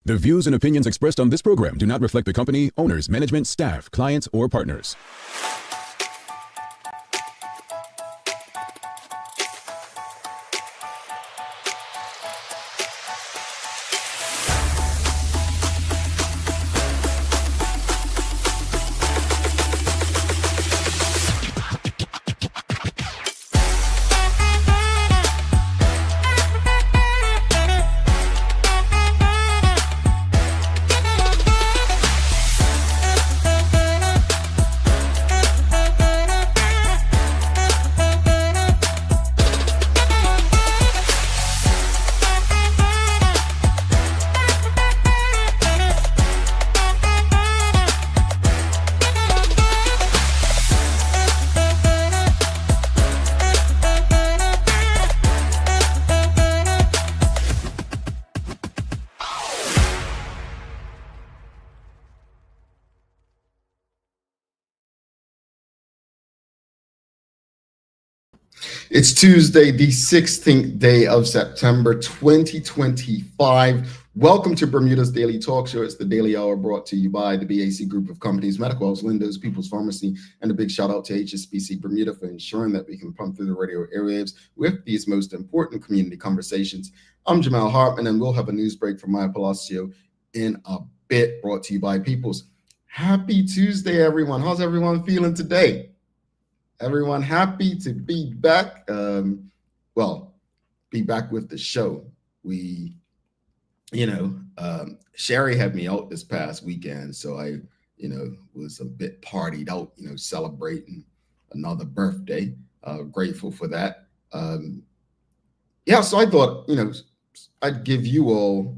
The views and opinions expressed on this program do not reflect the company, owners, management, staff, clients, or partners. It's Tuesday, the 16th day of September, 2025. Welcome to Bermuda's Daily Talk Show. It's the Daily Hour brought to you by the BAC Group of Companies, Medical House, Lindo's, People's Pharmacy, and a big shout out to HSBC Bermuda for ensuring that we can pump through the radio airwaves with these most important community conversations. I'm Jamal Hartman, and we'll have a news break from Maya Palacio in a bit, brought to you by Peoples. Happy Tuesday, everyone. How's everyone feeling today? Everyone happy to be back. Be back with the show. Sherry had me out this past weekend, so I, was a bit partied out, celebrating another birthday. Grateful for that. So I thought, I'd give you all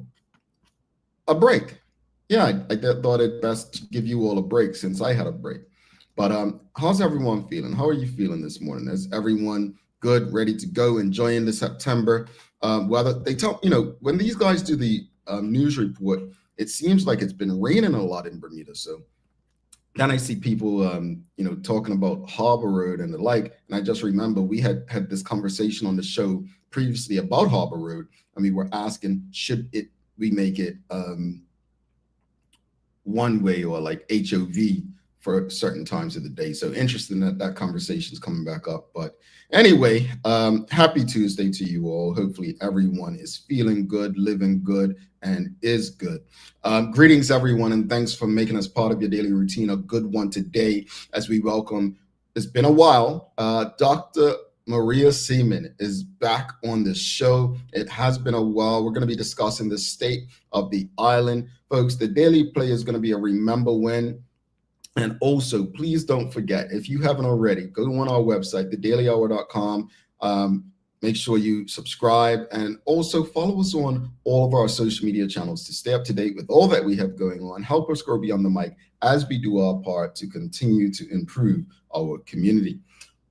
a break. I thought it best to give you all a break since I had a break. But how's everyone feeling? How are you feeling this morning? Is everyone good, ready to go, enjoying the September weather? They tell, when these guys do the news report, it seems like it's been raining a lot in Bermuda. So then I see people, talking about Harbor Road and the like. And I just remember we had this conversation on the show previously about Harbor Road. And we were asking, should we make it one way or like HOV for certain times of the day. So interesting that conversation is coming back up. But anyway, happy Tuesday to you all. Hopefully everyone is feeling good, living good, and is good. Greetings, everyone, and thanks for making us part of your daily routine. A good one today as we welcome, it's been a while, Dr. Maria Seaman is back on the show. It has been a while. We're going to be discussing the state of the island. Folks, the daily play is going to be a remember when. And also, please don't forget, if you haven't already, go on our website, thedailyhour.com. Make sure you subscribe and also follow us on all of our social media channels to stay up to date with all that we have going on. Help us grow beyond the mic as we do our part to continue to improve our community.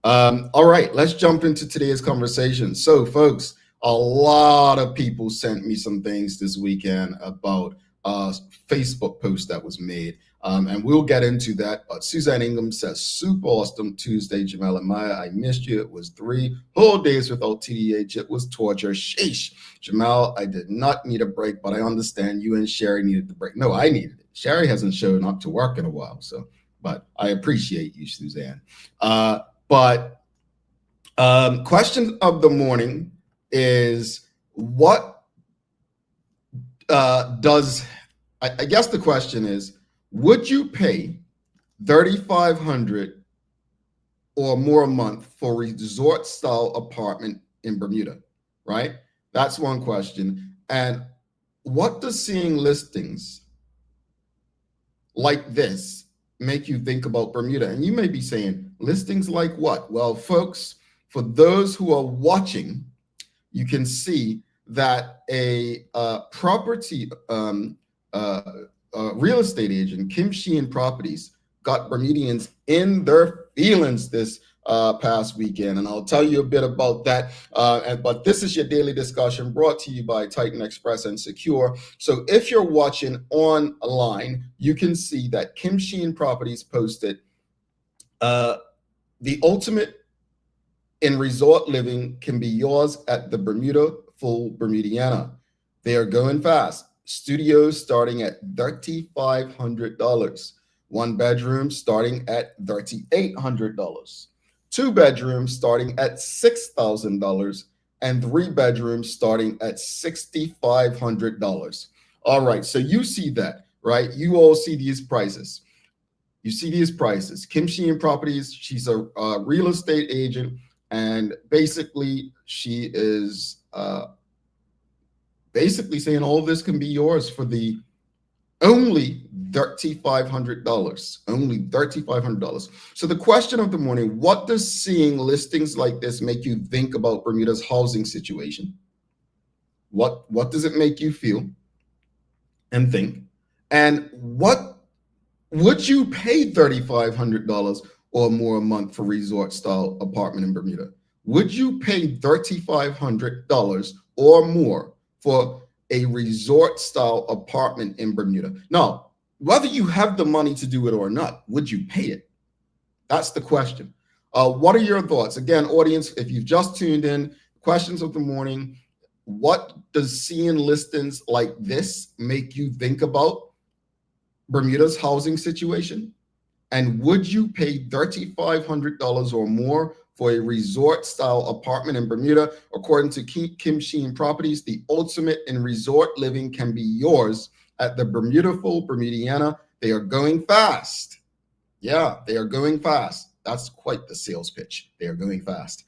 All right, let's jump into today's conversation. So, folks, a lot of people sent me some things this weekend about a Facebook post that was made. And we'll get into that. But Suzanne Ingham says, super awesome Tuesday, Jamal and Maya. I missed you. It was 3 whole days without TDH. It was torture. Sheesh. Jamal, I did not need a break, but I understand you and Sherry needed the break. No, I needed it. Sherry hasn't shown up to work in a while. But I appreciate you, Suzanne. Question of the morning is what I guess the question is, would you pay $3,500 or more a month for a resort-style apartment in Bermuda, right? That's one question. And what does seeing listings like this make you think about Bermuda? And you may be saying, listings like what? Well, folks, for those who are watching, you can see that a property real estate agent, Kim Sheehan Properties, got Bermudians in their feelings this past weekend, and I'll tell you a bit about that. But this is your daily discussion brought to you by Titan Express and Secure. So if you're watching online, you can see that Kim Sheehan Properties posted the ultimate in resort living can be yours at the Bermuda Full Bermudiana. They are going fast. studios starting at $3,500. One bedroom starting at $3,800. Two bedrooms starting at $6,000. And three bedrooms starting at $6,500. All right, so you see that, right? You all see these prices. You see these prices. Kim Sheehan Properties, she's a real estate agent, and basically she is basically saying all this can be yours for the only $3,500. Only $3,500. So the question of the morning: what does seeing listings like this make you think about Bermuda's housing situation? What does it make you feel and think? And what would you pay $3,500 or more a month for resort style apartment in Bermuda? Would you pay $3,500 or more for a resort style apartment in Bermuda? Now, whether you have the money to do it or not, would you pay it? That's the question. What are your thoughts? Again, audience, if you've just tuned in, questions of the morning: what does seeing listings like this make you think about Bermuda's housing situation? And would you pay $3,500 or more for a resort style apartment in Bermuda? According to Kim Sheehan Properties, the ultimate in resort living can be yours at the Bermudaful Bermudiana. They are going fast. Yeah, they are going fast. That's quite the sales pitch. They are going fast.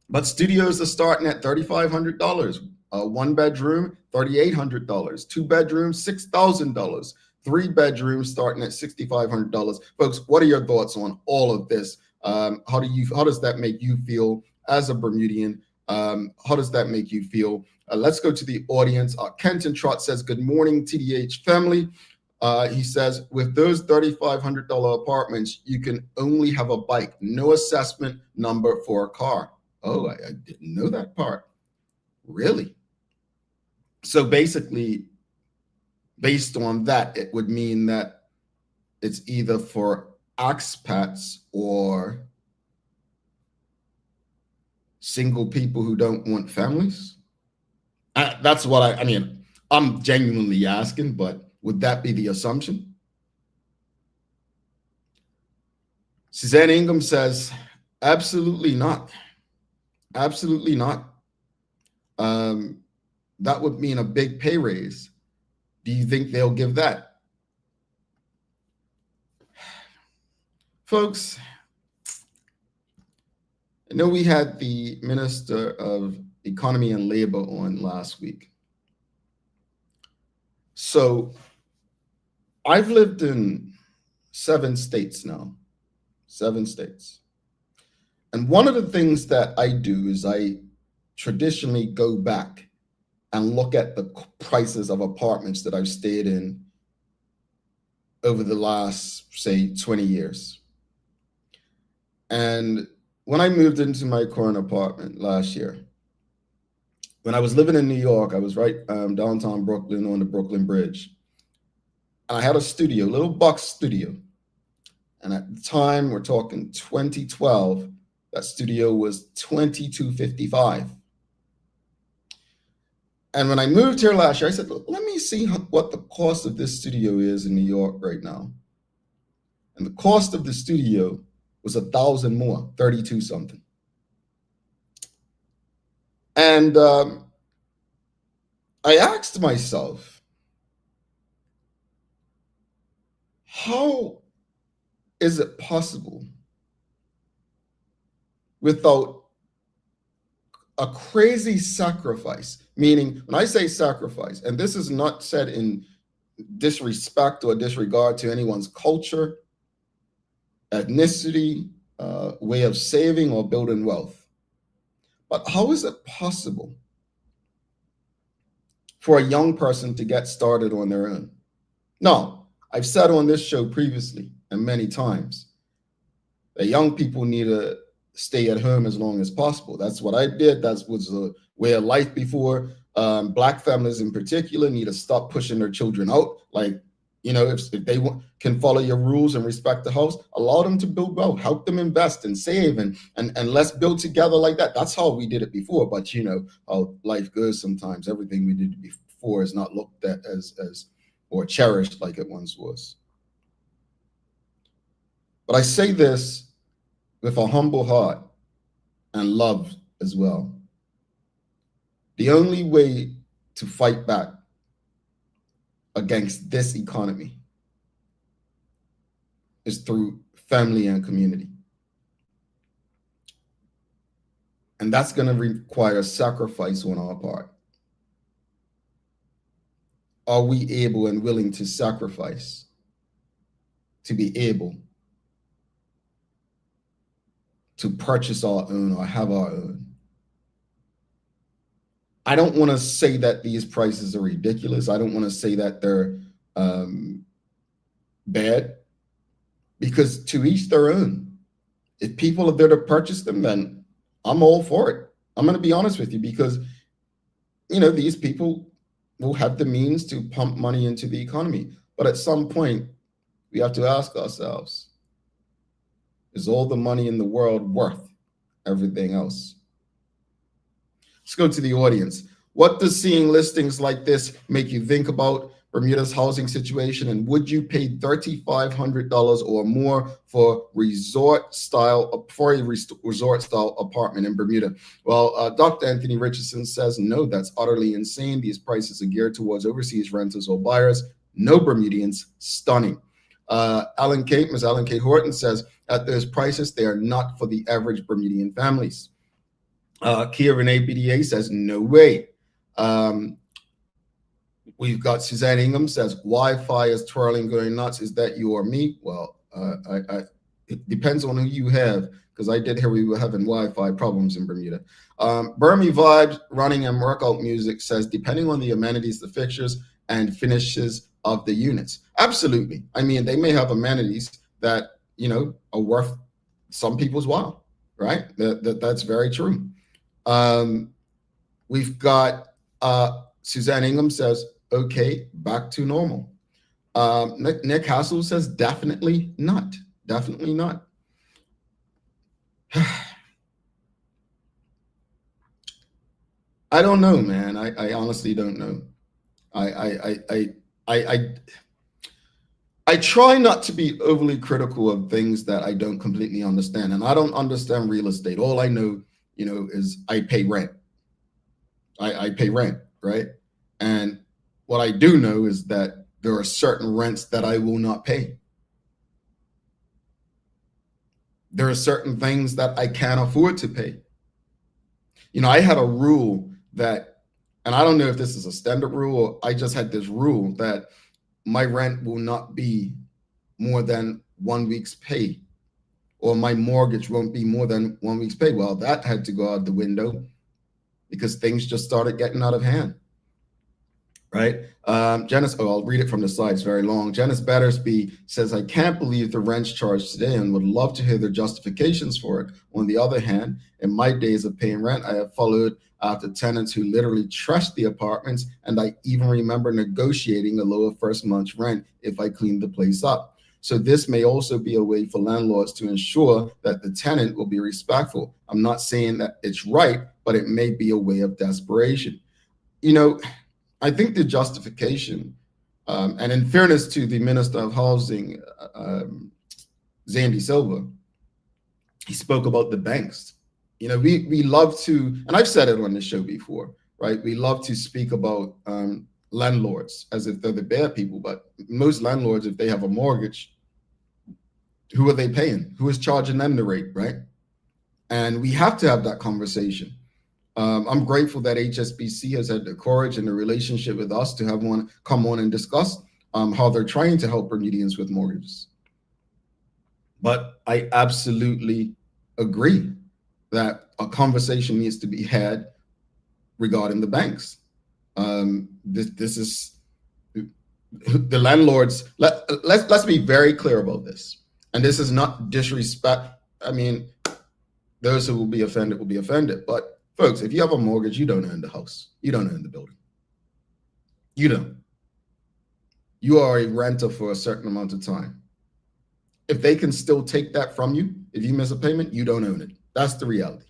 But studios are starting at $3,500. One bedroom, $3,800. Two bedrooms, $6,000. Three bedrooms starting at $6,500. Folks, what are your thoughts on all of this? How does that make you feel as a Bermudian? How does that make you feel? Let's go to the audience. Kenton Trott says, "Good morning, TDH family." He says, "With those $3,500 apartments, you can only have a bike, no assessment number for a car." Oh, I didn't know that part. Really? So basically, based on that, it would mean that it's either for expats or single people who don't want families. That's what I mean, I'm genuinely asking, but would that be the assumption? Suzanne Ingham says, absolutely not. Absolutely not. That would mean a big pay raise. Do you think they'll give that? Folks, I know we had the Minister of Economy and Labor on last week. So I've lived in 7 states now, 7 states. And one of the things that I do is I traditionally go back and look at the prices of apartments that I've stayed in over the last, say, 20 years. And when I moved into my current apartment last year, when I was living in New York, I was right downtown Brooklyn on the Brooklyn Bridge. And I had a studio, little box studio. And at the time, we're talking 2012, that studio was $2,255. And when I moved here last year, I said, let me see what the cost of this studio is in New York right now. And the cost of the studio was $1,000 more, 32 something. And I asked myself, how is it possible without a crazy sacrifice? Meaning, when I say sacrifice, and this is not said in disrespect or disregard to anyone's culture, ethnicity, way of saving or building wealth. But how is it possible for a young person to get started on their own? Now, I've said on this show previously and many times that young people need to stay at home as long as possible. That's what I did. That was a way of life before. Black families in particular need to stop pushing their children out. Like, you know, if they can follow your rules and respect the house, allow them to build wealth, help them invest and save, and let's build together like that. That's how we did it before. But you know how life goes sometimes. Everything we did before is not looked at as or cherished like it once was. But I say this with a humble heart and love as well. The only way to fight back against this economy is through family and community. And that's going to require sacrifice on our part. Are we able and willing to sacrifice to be able to purchase our own or have our own? I don't want to say that these prices are ridiculous. I don't want to say that they're bad, because to each their own. If people are there to purchase them, then I'm all for it. I'm going to be honest with you, because, these people will have the means to pump money into the economy. But at some point, we have to ask ourselves, is all the money in the world worth everything else? Let's go to the audience. What does seeing listings like this make you think about Bermuda's housing situation? And would you pay $3,500 or more for a resort style apartment in Bermuda? Well, Dr. Anthony Richardson says, no, that's utterly insane. These prices are geared towards overseas renters or buyers. No Bermudians. Stunning. Ms. Alan Kate Horton says, at those prices, they are not for the average Bermudian families. Kia Renee BDA says, no way. We've got Suzanne Ingham says, Wi-Fi is twirling, going nuts. Is that you or me? Well, it depends on who you have, because I did hear we were having Wi-Fi problems in Bermuda. Burmy Vibes Running and Workout Music says, depending on the amenities, the fixtures and finishes of the units. Absolutely. I mean, they may have amenities that, are worth some people's while, right? That's very true. We've got Suzanne Ingham says, okay, back to normal. Nick Hassel says, definitely not. Definitely not. I don't know, man. I honestly don't know. I try not to be overly critical of things that I don't completely understand. And I don't understand real estate. All I know, is I pay rent. I pay rent, right? And what I do know is that there are certain rents that I will not pay. There are certain things that I can't afford to pay. I had a rule that, and I don't know if this is a standard rule or I just had this rule that my rent will not be more than 1 week's pay, or my mortgage won't be more than 1 week's pay. Well, that had to go out the window because things just started getting out of hand, right? I'll read it from the side, it's very long. Janice Battersby says, I can't believe the rents charged today and would love to hear their justifications for it. On the other hand, in my days of paying rent, I have followed after tenants who literally trashed the apartments, and I even remember negotiating a lower first month's rent if I cleaned the place up. So this may also be a way for landlords to ensure that the tenant will be respectful. I'm not saying that it's right, but it may be a way of desperation. I think the justification, and in fairness to the Minister of Housing, Zandy Silva, he spoke about the banks. We love to, and I've said it on the show before, right? We love to speak about landlords as if they're the bad people, but most landlords, if they have a mortgage, who are they paying? Who is charging them the rate, right? And we have to have that conversation. I'm grateful that HSBC has had the courage and the relationship with us to have one come on and discuss how they're trying to help Bermudians with mortgages. But I absolutely agree that a conversation needs to be had regarding the banks. This is the landlords. Let's be very clear about this. And this is not disrespect. I mean, those who will be offended. But folks, if you have a mortgage, you don't own the house. You don't own the building. You don't. You are a renter for a certain amount of time. If they can still take that from you, if you miss a payment, you don't own it. That's the reality.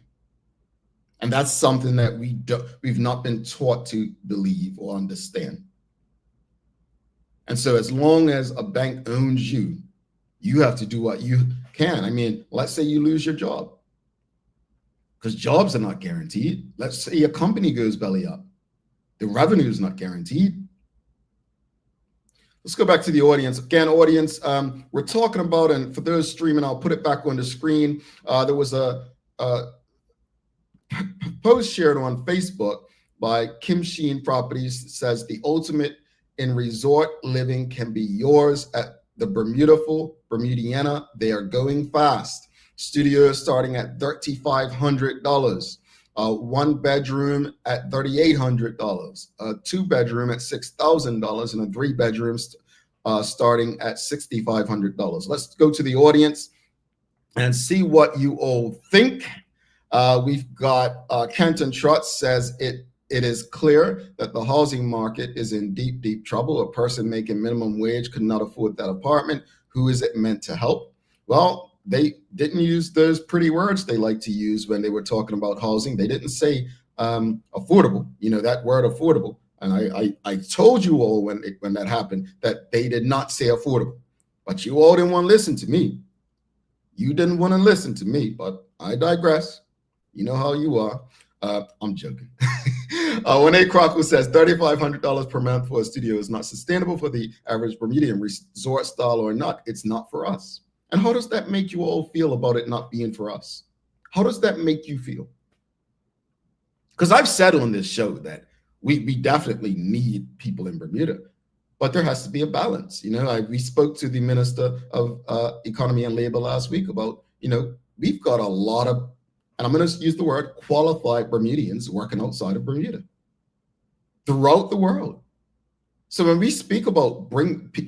And that's something that we've not been taught to believe or understand. And so as long as a bank owns you, you have to do what you can. I mean, let's say you lose your job, because jobs are not guaranteed. Let's say your company goes belly up. The revenue is not guaranteed. Let's go back to the audience. Again, audience, we're talking about, and for those streaming, I'll put it back on the screen. There was a post shared on Facebook by Kim Sheen Properties that says the ultimate in resort living can be yours at the Bermudiana. They are going fast. Studios starting at $3,500. One bedroom at $3,800. A two bedroom at $6,000, and a three bedrooms starting at $6,500. Let's go to the audience and see what you all think. We've got Kenton Trotz says it is clear that the housing market is in deep, deep trouble. A person making minimum wage could not afford that apartment. Who is it meant to help? Well, they didn't use those pretty words they like to use when they were talking about housing. They didn't say affordable, that word affordable. And I told you all when that happened that they did not say affordable. But you all didn't want to listen to me. You didn't want to listen to me, but I digress. You know how you are. I'm joking. When A. Crockle says $3,500 per month for a studio is not sustainable for the average Bermudian, resort style or not, it's not for us. And how does that make you all feel about it not being for us? How does that make you feel? Because I've said on this show that we definitely need people in Bermuda, but there has to be a balance. We spoke to the Minister of Economy and Labor last week about, we've got a lot of, and I'm going to use the word qualified Bermudians working outside of Bermuda throughout the world. So when we speak about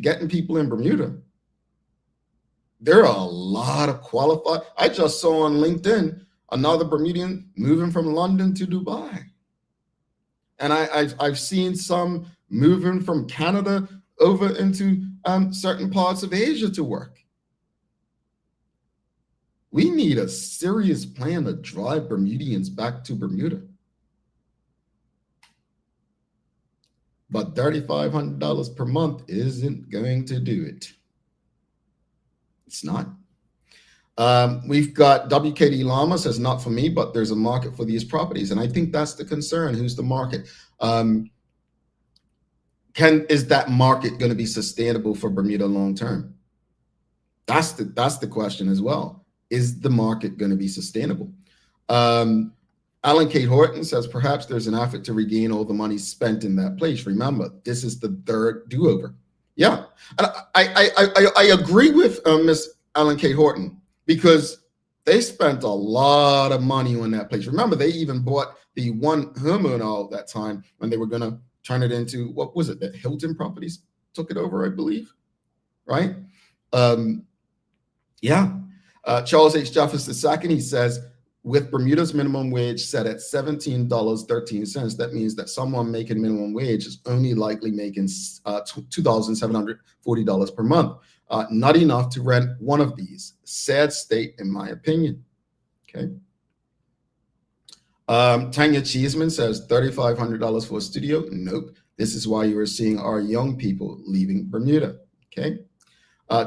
getting people in Bermuda, there are a lot of qualified. I just saw on LinkedIn another Bermudian moving from London to Dubai. And I've seen some moving from Canada over into certain parts of Asia to work. We need a serious plan to drive Bermudians back to Bermuda. But $3,500 per month isn't going to do it. It's not. We've got WKD Lama says, not for me, but there's a market for these properties. And I think that's the concern. Who's the market? Is that market going to be sustainable for Bermuda long term? That's the question as well. Is the market going to be sustainable? Alan Kate Horton says, perhaps there's an effort to regain all the money spent in that place. Remember, this is the third do-over. Yeah, and I agree with Miss Alan Kate Horton, because they spent a lot of money on that place. Remember, they even bought the one homeowner at that time when they were going to turn it into, what was it, that Hilton Properties took it over, I believe, right? Charles H. Jefferson II, he says, with Bermuda's minimum wage set at $17.13, that means that someone making minimum wage is only likely making $2,740 per month. Not enough to rent one of these. Sad state, in my opinion. Okay. Tanya Cheeseman says $3,500 for a studio. Nope. This is why you are seeing our young people leaving Bermuda. Okay.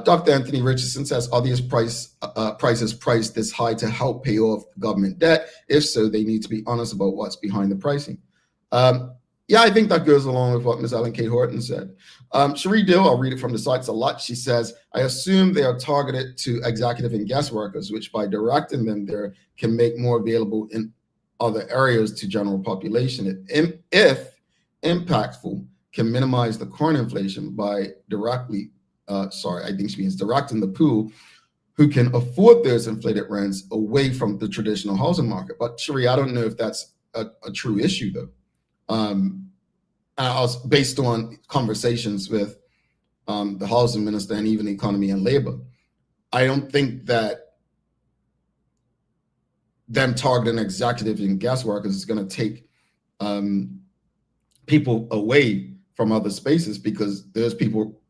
Dr. Anthony Richardson says, are these prices priced this high to help pay off government debt? If so, they need to be honest about what's behind the pricing. Yeah, I think that goes along with what Ms. Ellen K. Horton said. Cherie Dill, I'll read it from the sites a lot. She says, I assume they are targeted to executive and guest workers, which by directing them there can make more available in other areas to general population. If impactful, can minimize the current inflation by directly I think she means directing the pool who can afford those inflated rents away from the traditional housing market. But Cherie, I don't know if that's a true issue though. I was based on conversations with the housing minister and even economy and labor. I don't think that them targeting executive and guest workers is going to take people away from other spaces, because there's people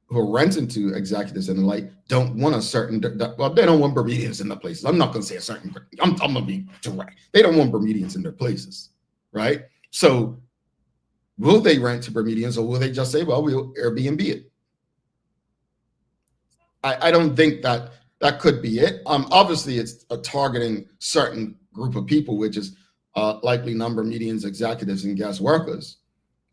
who are renting to executives and the like don't want a certain, well, they don't want Bermudians in their places. I'm not going to say a certain, I'm going to be direct. They don't want Bermudians in their places, right? So will they rent to Bermudians, or will they just say, well, we'll Airbnb it? I don't think that could be it. Obviously, it's targeting certain group of people, which is likely non-Bermudians, executives, and guest workers.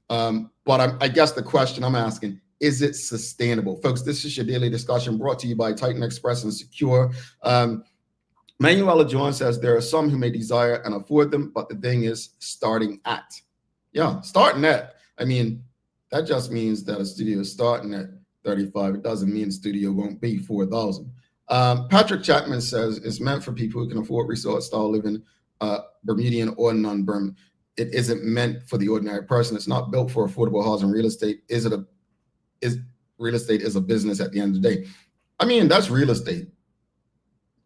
But I guess the question I'm asking, is it sustainable? Folks, this is your daily discussion brought to you by Titan Express and Secure. Manuela John says there are some who may desire and afford them, but the thing is starting at. Yeah, starting at. I mean, that just means that a studio is starting at 35. It doesn't mean the studio won't be 4,000. Patrick Chapman says it's meant for people who can afford resort style living, Bermudian or non-Berm. It isn't meant for the ordinary person. It's not built for affordable housing. Real estate is real estate is a business at the end of the day. I mean, that's real estate.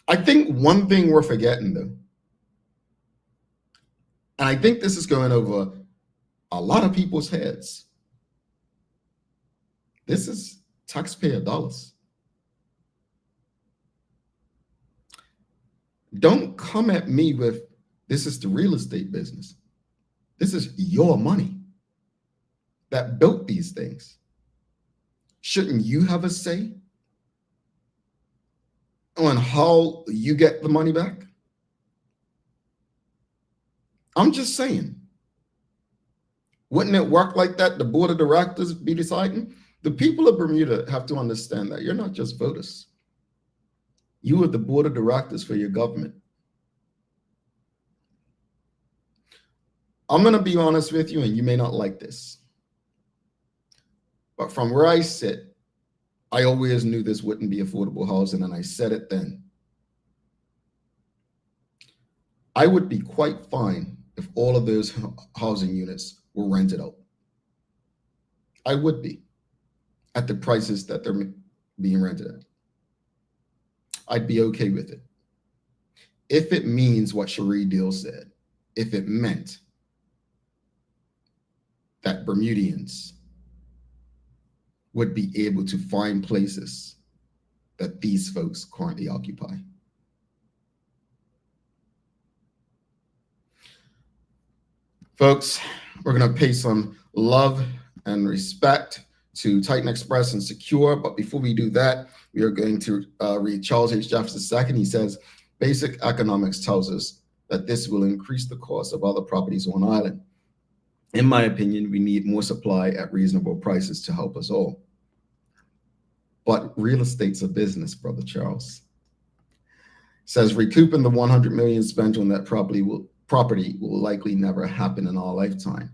I think one thing we're forgetting though, and I think this is going over a lot of people's heads. This is taxpayer dollars. Don't come at me with, this is the real estate business. This is your money that built these things. Shouldn't you have a say on how you get the money back? I'm just saying. Wouldn't it work like that? The board of directors be deciding? The people of Bermuda have to understand that you're not just voters. You are the board of directors for your government. I'm going to be honest with you, and you may not like this. But from where I sit, I always knew this wouldn't be affordable housing, and I said it then. I would be quite fine if all of those housing units were rented out. I would be, at the prices that they're being rented at. I'd be okay with it. If it means what Cherie Deal said, if it meant that Bermudians would be able to find places that these folks currently occupy. Folks, we're going to pay some love and respect to Titan Express and Secure. But before we do that, we are going to read Charles H. Jefferson II. He says, basic economics tells us that this will increase the cost of other properties on island. In my opinion, we need more supply at reasonable prices to help us all. But real estate's a business, Brother Charles. Says recouping the $100 million spent on that property will likely never happen in our lifetime.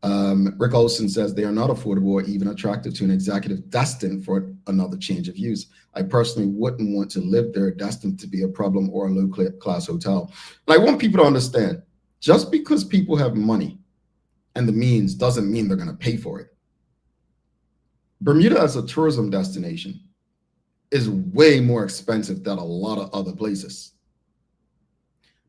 Rick Olson says they are not affordable or even attractive to an executive destined for another change of use. I personally wouldn't want to live there destined to be a problem or a low-class hotel. And I want people to understand, just because people have money and the means doesn't mean they're going to pay for it. Bermuda as a tourism destination is way more expensive than a lot of other places.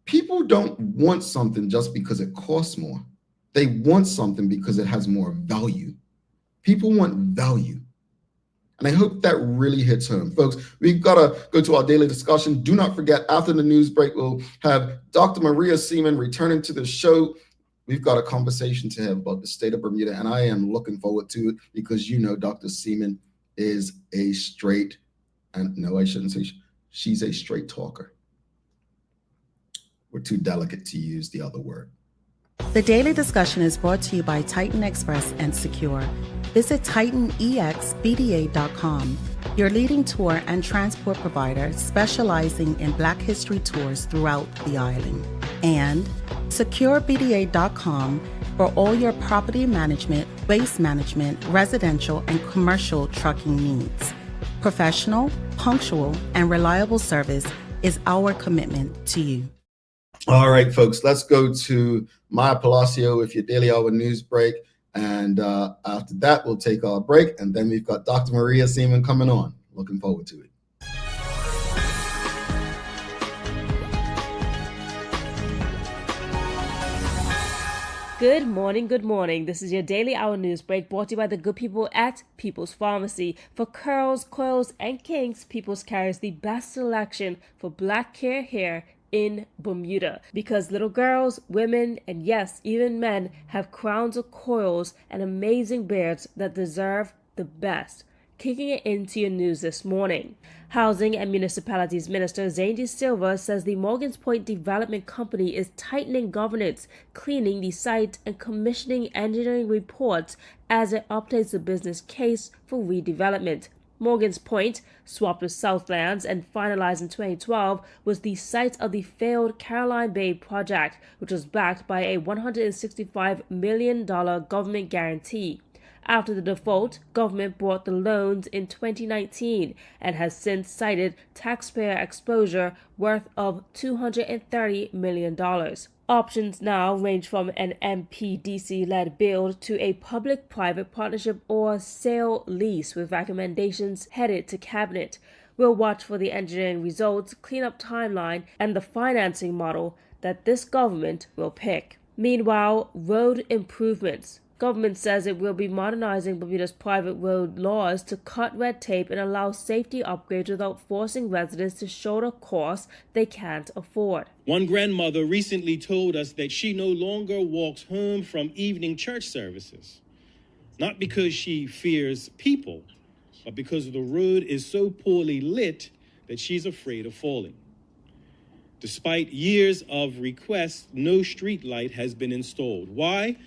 People don't want something just because it costs more. They want something because it has more value. People want value. And I hope that really hits home. Folks, we've got to go to our daily discussion. Do not forget, after the news break, we'll have Dr. Maria Seaman returning to the show. We've got a conversation to have about the state of Bermuda, and I am looking forward to it because you know Dr. Seaman is a straight, and no, I shouldn't say she's a straight talker. We're too delicate to use the other word. The Daily Discussion is brought to you by Titan Express and Secure. Visit TitanEXBDA.com, your leading tour and transport provider specializing in Black History tours throughout the island. And SecureBDA.com for all your property management, waste management, residential, and commercial trucking needs. Professional, punctual, and reliable service is our commitment to you. All right, folks, let's go to Maya Palacio with your daily hour news break. And after that, we'll take our break. And then we've got Dr. Maria Seaman coming on. Looking forward to it. Good morning, good morning. This is your Daily Hour News Break brought to you by the good people at People's Pharmacy. For curls, coils, and kinks, People's carries the best selection for black hair in Bermuda. Because little girls, women, and yes, even men have crowns of coils and amazing beards that deserve the best. Kicking it into your news this morning. Housing and Municipalities Minister Zane De Silva says the Morgan's Point Development Company is tightening governance, cleaning the site, and commissioning engineering reports as it updates the business case for redevelopment. Morgan's Point, swapped with Southlands and finalized in 2012, was the site of the failed Caroline Bay project, which was backed by a $165 million government guarantee. After the default, government bought the loans in 2019 and has since cited taxpayer exposure worth of $230 million. Options now range from an MPDC-led build to a public-private partnership or sale lease with recommendations headed to cabinet. We'll watch for the engineering results, cleanup timeline, and the financing model that this government will pick. Meanwhile, road improvements. Government says it will be modernizing Bermuda's private road laws to cut red tape and allow safety upgrades without forcing residents to shoulder costs they can't afford. One grandmother recently told us that she no longer walks home from evening church services, not because she fears people, but because the road is so poorly lit that she's afraid of falling. Despite years of requests, no street light has been installed. Why?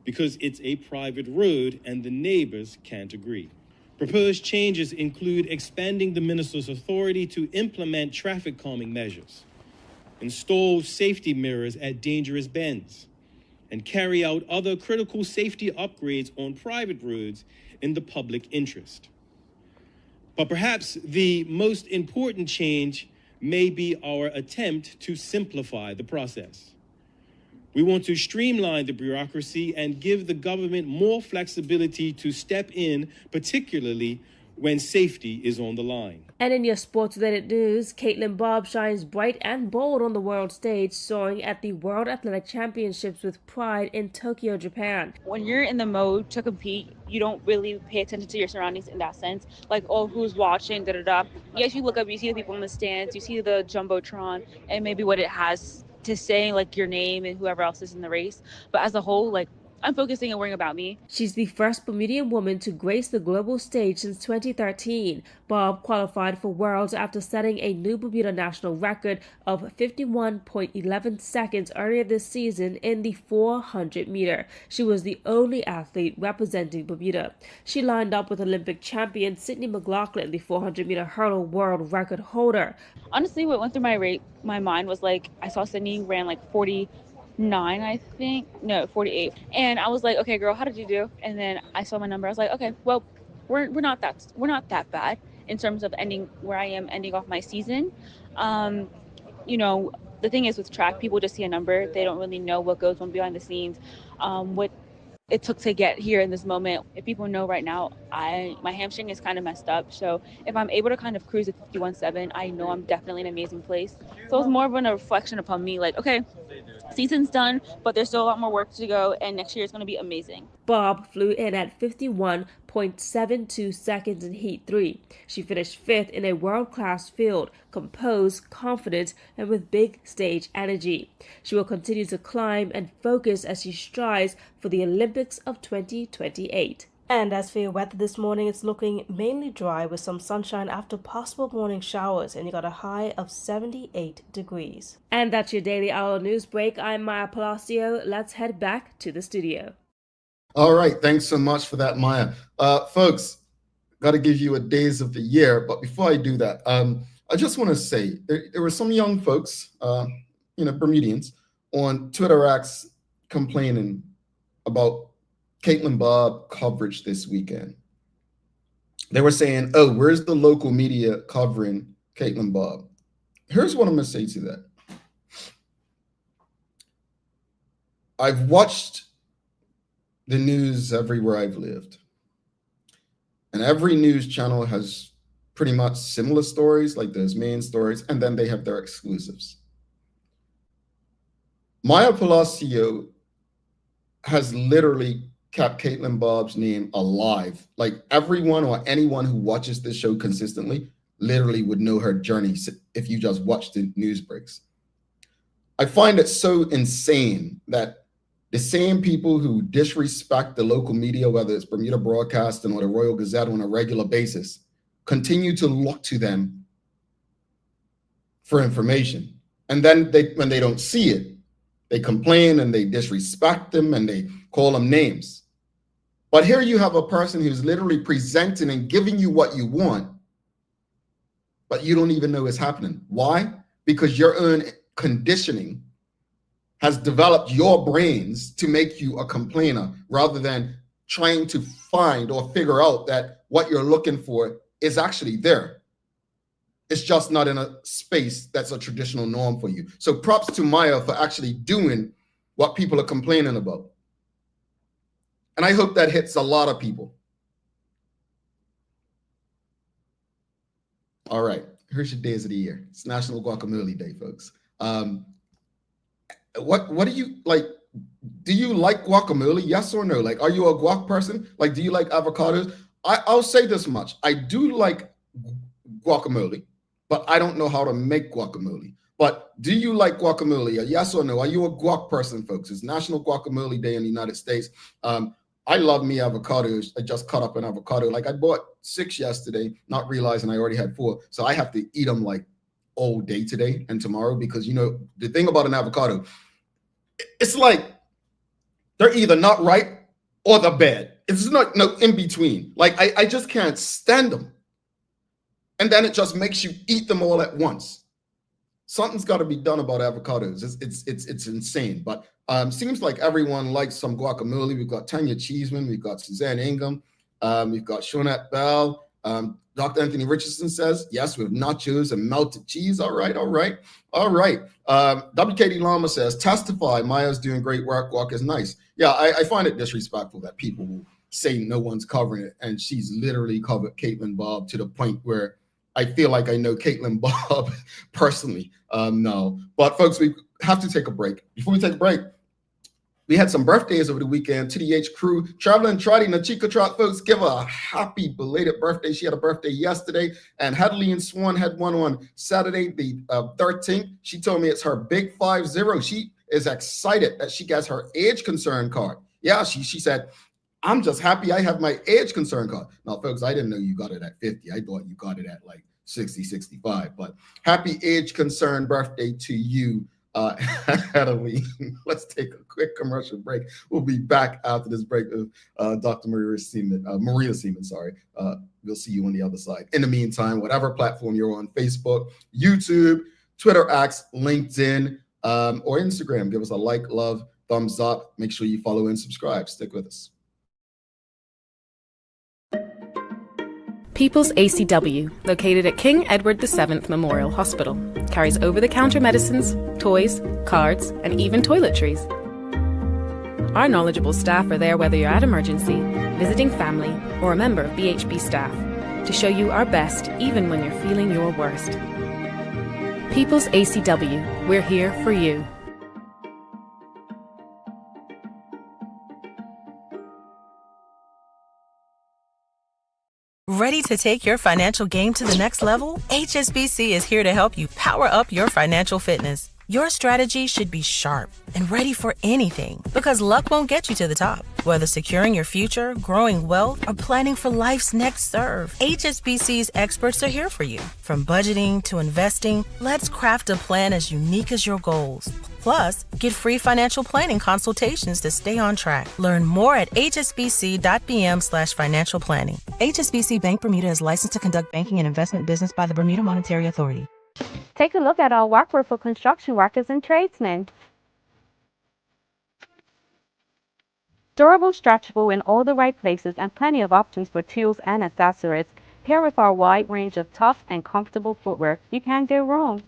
Because it's a private road and the neighbors can't agree. Proposed changes include expanding the minister's authority to implement traffic calming measures, install safety mirrors at dangerous bends, and carry out other critical safety upgrades on private roads in the public interest. But perhaps the most important change may be our attempt to simplify the process. We want to streamline the bureaucracy and give the government more flexibility to step in, particularly when safety is on the line. And in your sports-related news, Caitlin Bob shines bright and bold on the world stage, soaring at the World Athletic Championships with pride in Tokyo, Japan. When you're in the mode to compete, you don't really pay attention to your surroundings in that sense. Like, oh, who's watching, da-da-da. Yes, you look up, you see the people in the stands, you see the Jumbotron, and maybe what it has to say, like your name and whoever else is in the race. But as a whole, like, I'm focusing and worrying about me. She's the first Bermudian woman to grace the global stage since 2013. Bob qualified for Worlds after setting a new Bermuda national record of 51.11 seconds earlier this season in the 400 meter. She was the only athlete representing Bermuda. She lined up with Olympic champion Sydney McLaughlin, the 400 meter hurdle world record holder. Honestly, what went through my mind was like, I saw Sydney ran like 48, and I was like, okay, girl, how did you do? And then I saw my number. I was like, okay, well, we're not that bad in terms of ending off my season. You know, the thing is with track, people just see a number. They don't really know what goes on behind the scenes, what it took to get here in this moment. If people know right now, my hamstring is kind of messed up. So if I'm able to kind of cruise at 51.7, I know I'm definitely in an amazing place. So it's more of a reflection upon me, like, okay, season's done, but there's still a lot more work to go, and next year is going to be amazing. Bob flew in at 51.72 seconds in Heat 3. She finished 5th in a world-class field, composed, confident, and with big stage energy. She will continue to climb and focus as she strives for the Olympics of 2028. And as for your weather this morning, it's looking mainly dry with some sunshine after possible morning showers, and you got a high of 78 degrees. And that's your Daily Hour News Break. I'm Maya Palacio. Let's head back to the studio. All right. Thanks so much for that, Maya. Folks, got to give you a days of the year. But before I do that, I just want to say there were some young folks, Bermudians, on Twitter X complaining about Caitlin Bob coverage this weekend. They were saying, oh, where's the local media covering Caitlin Bob? Here's what I'm going to say to that. I've watched the news everywhere I've lived. And every news channel has pretty much similar stories, like those main stories, and then they have their exclusives. Maya Palacio has literally kept Caitlin Bob's name alive. Like everyone or anyone who watches this show consistently literally would know her journey if you just watch the news breaks. I find it so insane that the same people who disrespect the local media, whether it's Bermuda Broadcasting or the Royal Gazette on a regular basis, continue to look to them for information. And then when they don't see it, they complain and they disrespect them and they call them names. But here you have a person who's literally presenting and giving you what you want, but you don't even know it's happening. Why? Because your own conditioning has developed your brains to make you a complainer rather than trying to find or figure out that what you're looking for is actually there. It's just not in a space that's a traditional norm for you. So props to Maya for actually doing what people are complaining about. And I hope that hits a lot of people. All right, here's your days of the year. It's National Guacamole Day, folks. What do you like? Do you like guacamole? Yes or no? Like, are you a guac person? Like, do you like avocados? I'll say this much. I do like guacamole, but I don't know how to make guacamole. But do you like guacamole? Yes or no? Are you a guac person, folks? It's National Guacamole Day in the United States. I love me avocados. I just cut up an avocado. Like I bought 6 yesterday, not realizing I already had 4. So I have to eat them like all day today and tomorrow because, you know, the thing about an avocado, it's like they're either not ripe or they're bad. It's not no in between. Like I just can't stand them. And then it just makes you eat them all at once. Something's got to be done about avocados. It's insane. But seems like everyone likes some guacamole. We've got Tanya Cheeseman, we've got Suzanne Ingham, we've got Shonette Bell. Dr. Anthony Richardson says, yes, with nachos and melted cheese. All right. WKD Lama says, testify, Maya's doing great work. Guac is nice. Yeah, I find it disrespectful that people will say no one's covering it. And she's literally covered Caitlin Bob to the point where I feel like I know Caitlin Bob personally. No, but folks, we have to take a break. Before we take a break, we had some birthdays over the weekend. TDH crew, Traveling Trotty, Nachika Trot, folks, give her a happy belated birthday. She had a birthday yesterday, and Hadley and Swan had one on Saturday, the 13th. She told me it's her big 50. She is excited that she gets her age concern card. Yeah, she said, I'm just happy I have my age concern card. Now, folks, I didn't know you got it at 50. I thought you got it at like 60, 65. But happy age concern birthday to you, Halloween. Let's take a quick commercial break. We'll be back after this break with Dr. Maria Seaman. We'll see you on the other side. In the meantime, whatever platform you're on, Facebook, YouTube, Twitter X, LinkedIn, or Instagram, give us a like, love, thumbs up. Make sure you follow and subscribe. Stick with us. People's ACW, located at King Edward VII Memorial Hospital, carries over-the-counter medicines, toys, cards, and even toiletries. Our knowledgeable staff are there whether you're at emergency, visiting family, or a member of BHB staff, to show you our best even when you're feeling your worst. People's ACW, we're here for you. Ready to take your financial game to the next level? HSBC is here to help you power up your financial fitness. Your strategy should be sharp and ready for anything, because luck won't get you to the top. Whether securing your future, growing wealth, or planning for life's next serve, HSBC's experts are here for you. From budgeting to investing, let's craft a plan as unique as your goals. Plus, get free financial planning consultations to stay on track. Learn more at hsbc.bm/financial planning. HSBC Bank Bermuda is licensed to conduct banking and investment business by the Bermuda Monetary Authority. Take a look at our workwear for construction workers and tradesmen. Durable, stretchable in all the right places, and plenty of options for tools and accessories. Here with our wide range of tough and comfortable footwear, you can't go wrong.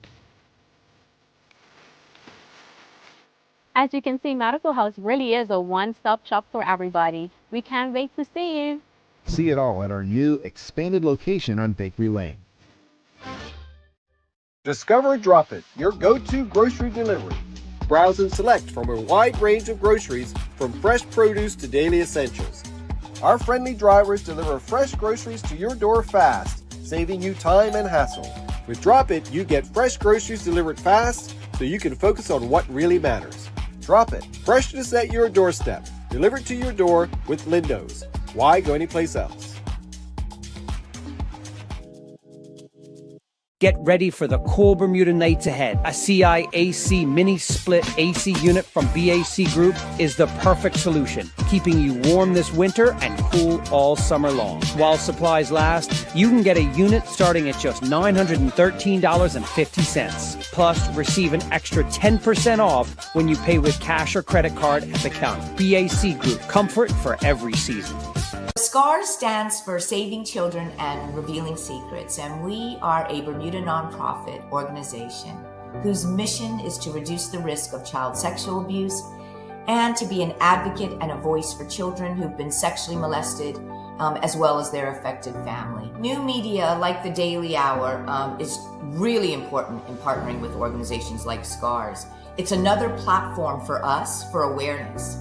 As you can see, Medical House really is a one-stop shop for everybody. We can't wait to see you. See it all at our new expanded location on Bakery Lane. Discover Drop It, your go-to grocery delivery. Browse and select from a wide range of groceries from fresh produce to daily essentials. Our friendly drivers deliver fresh groceries to your door fast, saving you time and hassle. With Drop It, you get fresh groceries delivered fast so you can focus on what really matters. Drop It, freshness at your doorstep, delivered to your door with Lindo's. Why go anyplace else? Get ready for the cool Bermuda nights ahead. A CI-AC mini split AC unit from BAC Group is the perfect solution, keeping you warm this winter and cool all summer long. While supplies last, you can get a unit starting at just $913.50. Plus, receive an extra 10% off when you pay with cash or credit card at the counter. BAC Group, comfort for every season. SCARS stands for Saving Children and Revealing Secrets, and we are a Bermuda nonprofit organization whose mission is to reduce the risk of child sexual abuse and to be an advocate and a voice for children who've been sexually molested, as well as their affected family. New media like the Daily Hour is really important in partnering with organizations like SCARS. It's another platform for us for awareness.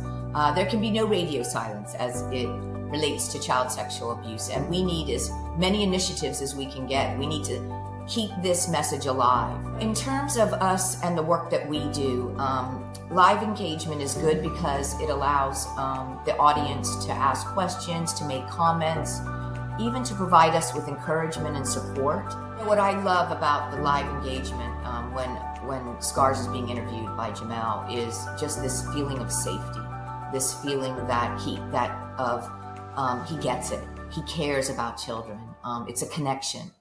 There can be no radio silence as it relates to child sexual abuse, and we need as many initiatives as we can get. We need to keep this message alive. In terms of us and the work that we do, live engagement is good because it allows the audience to ask questions, to make comments, even to provide us with encouragement and support. What I love about the live engagement when SCARS is being interviewed by Jamel is just this feeling of safety, this feeling that he gets it. He cares about children. It's a connection.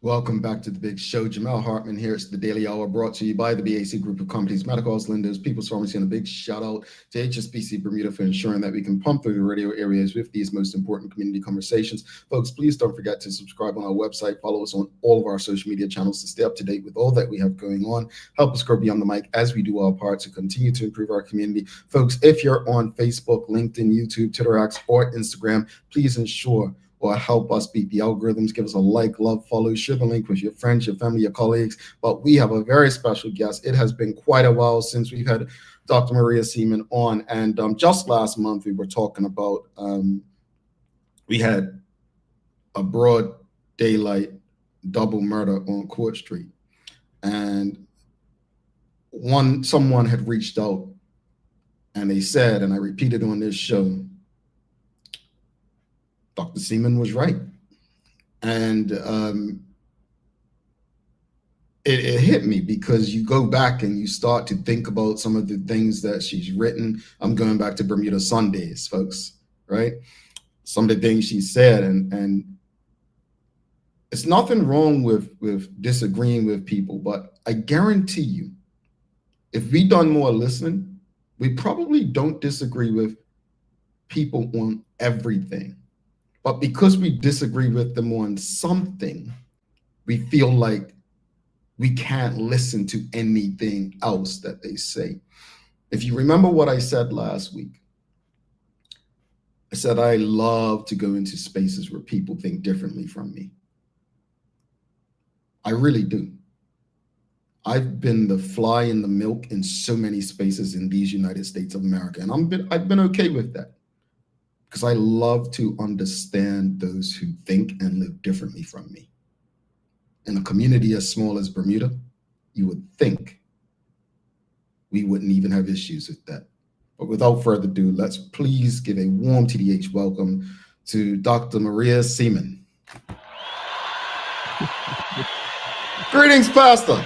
Welcome back to the big show. Jamel Hartman here. It's the Daily Hour, brought to you by the BAC Group of Companies, Medical House, Lindo's, People's Pharmacy, and a big shout out to HSBC Bermuda for ensuring that we can pump through the radio areas with these most important community conversations. Folks, please don't forget to subscribe on our website, follow us on all of our social media channels to stay up to date with all that we have going on. Help us grow beyond the mic as we do our part to continue to improve our community. Folks, if you're on Facebook, LinkedIn, YouTube, Twitter X, or Instagram, please ensure or help us beat the algorithms. Give us a like, love, follow, share the link with your friends, your family, your colleagues. But we have a very special guest. It has been quite a while since we've had Dr. Maria Seaman on. And just last month, we were talking about, we had a broad daylight double murder on Court Street. And someone had reached out and they said, and I repeated on this show, Dr. Seaman was right. And it hit me because you go back and you start to think about some of the things that she's written. I'm going back to Bermuda Sundays, folks, right? Some of the things she said, and it's nothing wrong with disagreeing with people, but I guarantee you, if we done more listening, we probably don't disagree with people on everything. But because we disagree with them on something, we feel like we can't listen to anything else that they say. If you remember what I said last week, I said I love to go into spaces where people think differently from me. I really do. I've been the fly in the milk in so many spaces in these United States of America, and I've been okay with that. Because I love to understand those who think and live differently from me. In a community as small as Bermuda, you would think we wouldn't even have issues with that. But without further ado, let's please give a warm TDH welcome to Dr. Maria Seaman. Greetings, Pastor.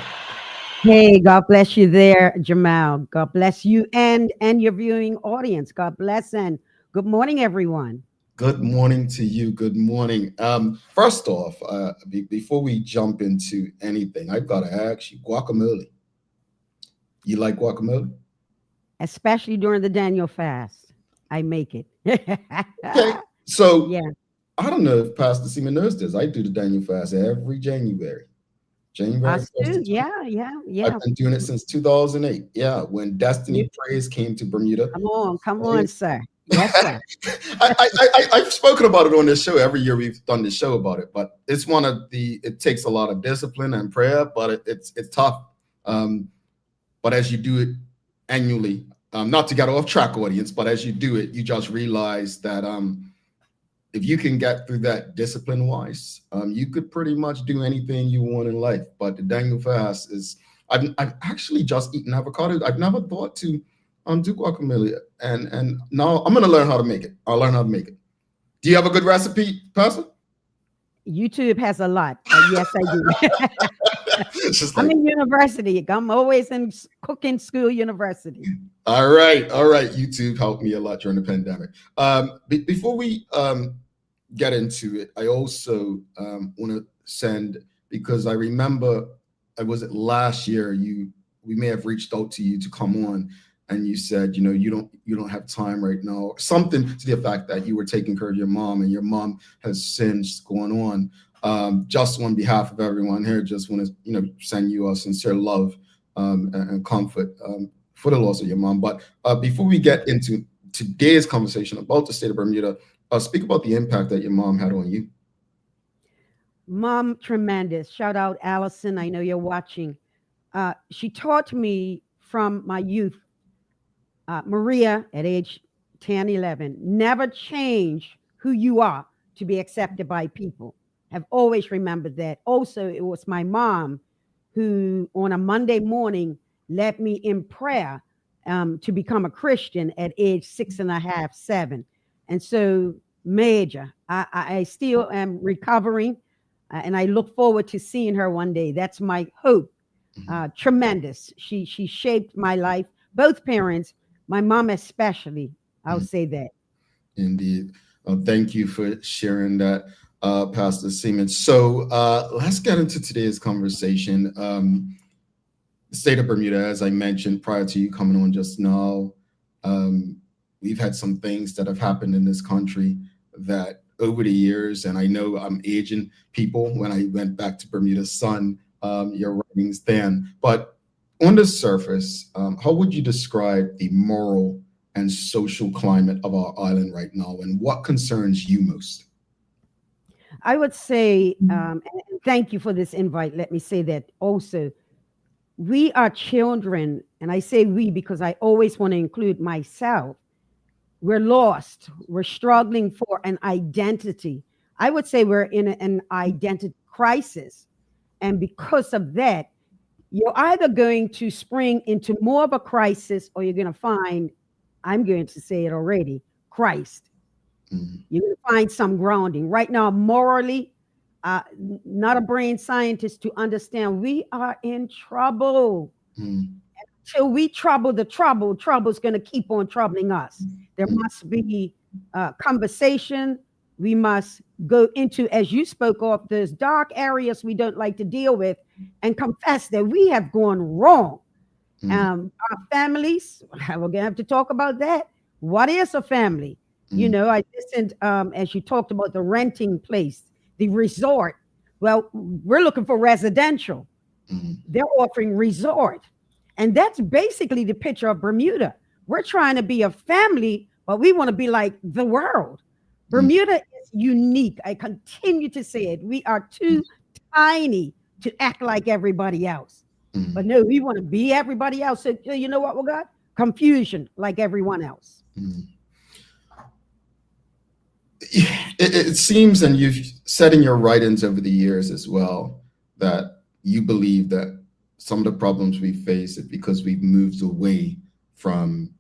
Hey, God bless you there, Jamal. God bless you and your viewing audience. God bless and good morning, everyone. Good morning to you. Good morning. First off, before we jump into anything, I've got to ask you, guacamole. You like guacamole? Especially during the Daniel fast. I make it. Okay. So yeah. I don't know if Pastor Seaman knows this. I do the Daniel fast every January. Yeah. I've been doing it since 2008. Yeah, when Destiny Praise came to Bermuda. Come on, sir. Yes, sir. I've spoken about it on this show. Every year we've done this show about it, but it's one of the. It takes a lot of discipline and prayer, but it's tough. But as you do it annually, not to get off track, audience, but as you do it, you just realize that if you can get through that discipline-wise, you could pretty much do anything you want in life. But the Daniel fast is. I've actually just eaten avocado. I've never thought to do guacamole, and now I'm gonna learn how to make it. I'll learn how to make it. Do you have a good recipe, Pastor? YouTube has a lot. Yes, I do. I'm in university. I'm always in cooking school university. All right. YouTube helped me a lot during the pandemic. Before we get into it, I also want to send, because I remember, was it last year, we may have reached out to you to come on, and you said, you don't have time right now, something to the effect that you were taking care of your mom, and your mom has since gone on. Just on behalf of everyone here, just want to send you a sincere love and comfort for the loss of your mom. But before we get into today's conversation about the state of Bermuda, speak about the impact that your mom had on you. Mom, tremendous. Shout out, Allison. I know you're watching. She taught me from my youth, Maria, at age 10, 11, never change who you are to be accepted by people. Have always remembered that. Also, it was my mom who, on a Monday morning, led me in prayer to become a Christian at age 6.5, 7. And so, major. I still am recovering. And I look forward to seeing her one day. That's my hope. Tremendous. She shaped my life. Both parents, my mom especially. I'll say that. Indeed. Thank you for sharing that, Pastor Seaman. So let's get into today's conversation. The state of Bermuda, as I mentioned prior to you coming on just now, we've had some things that have happened in this country that over the years, and I know I'm aging people when I went back to Bermuda Sun, your writings then. But on the surface, how would you describe the moral and social climate of our island right now, and what concerns you most? I would say, and thank you for this invite. Let me say that also, we are children, and I say we because I always want to include myself. We're lost. We're struggling for an identity. I would say we're in an identity crisis. And because of that, you're either going to spring into more of a crisis, or you're going to find, I'm going to say it already, Christ. You're going to find some grounding. Right now, morally, not a brain scientist to understand we are in trouble. Until we trouble the trouble, trouble's going to keep on troubling us. There must be conversation. We must go into, as you spoke of, those dark areas we don't like to deal with, and confess that we have gone wrong. Our families, we're going to have to talk about that. What is a family? I listened as you talked about the renting place, the resort. Well, we're looking for residential. They're offering resort. And that's basically the picture of Bermuda. We're trying to be a family, but we want to be like the world. Bermuda is unique. I continue to say it. We are too tiny to act like everybody else. But no, we want to be everybody else. So you know what we got? Confusion like everyone else. It seems, and you've said in your writings over the years as well, that you believe that some of the problems we face is because we've moved away from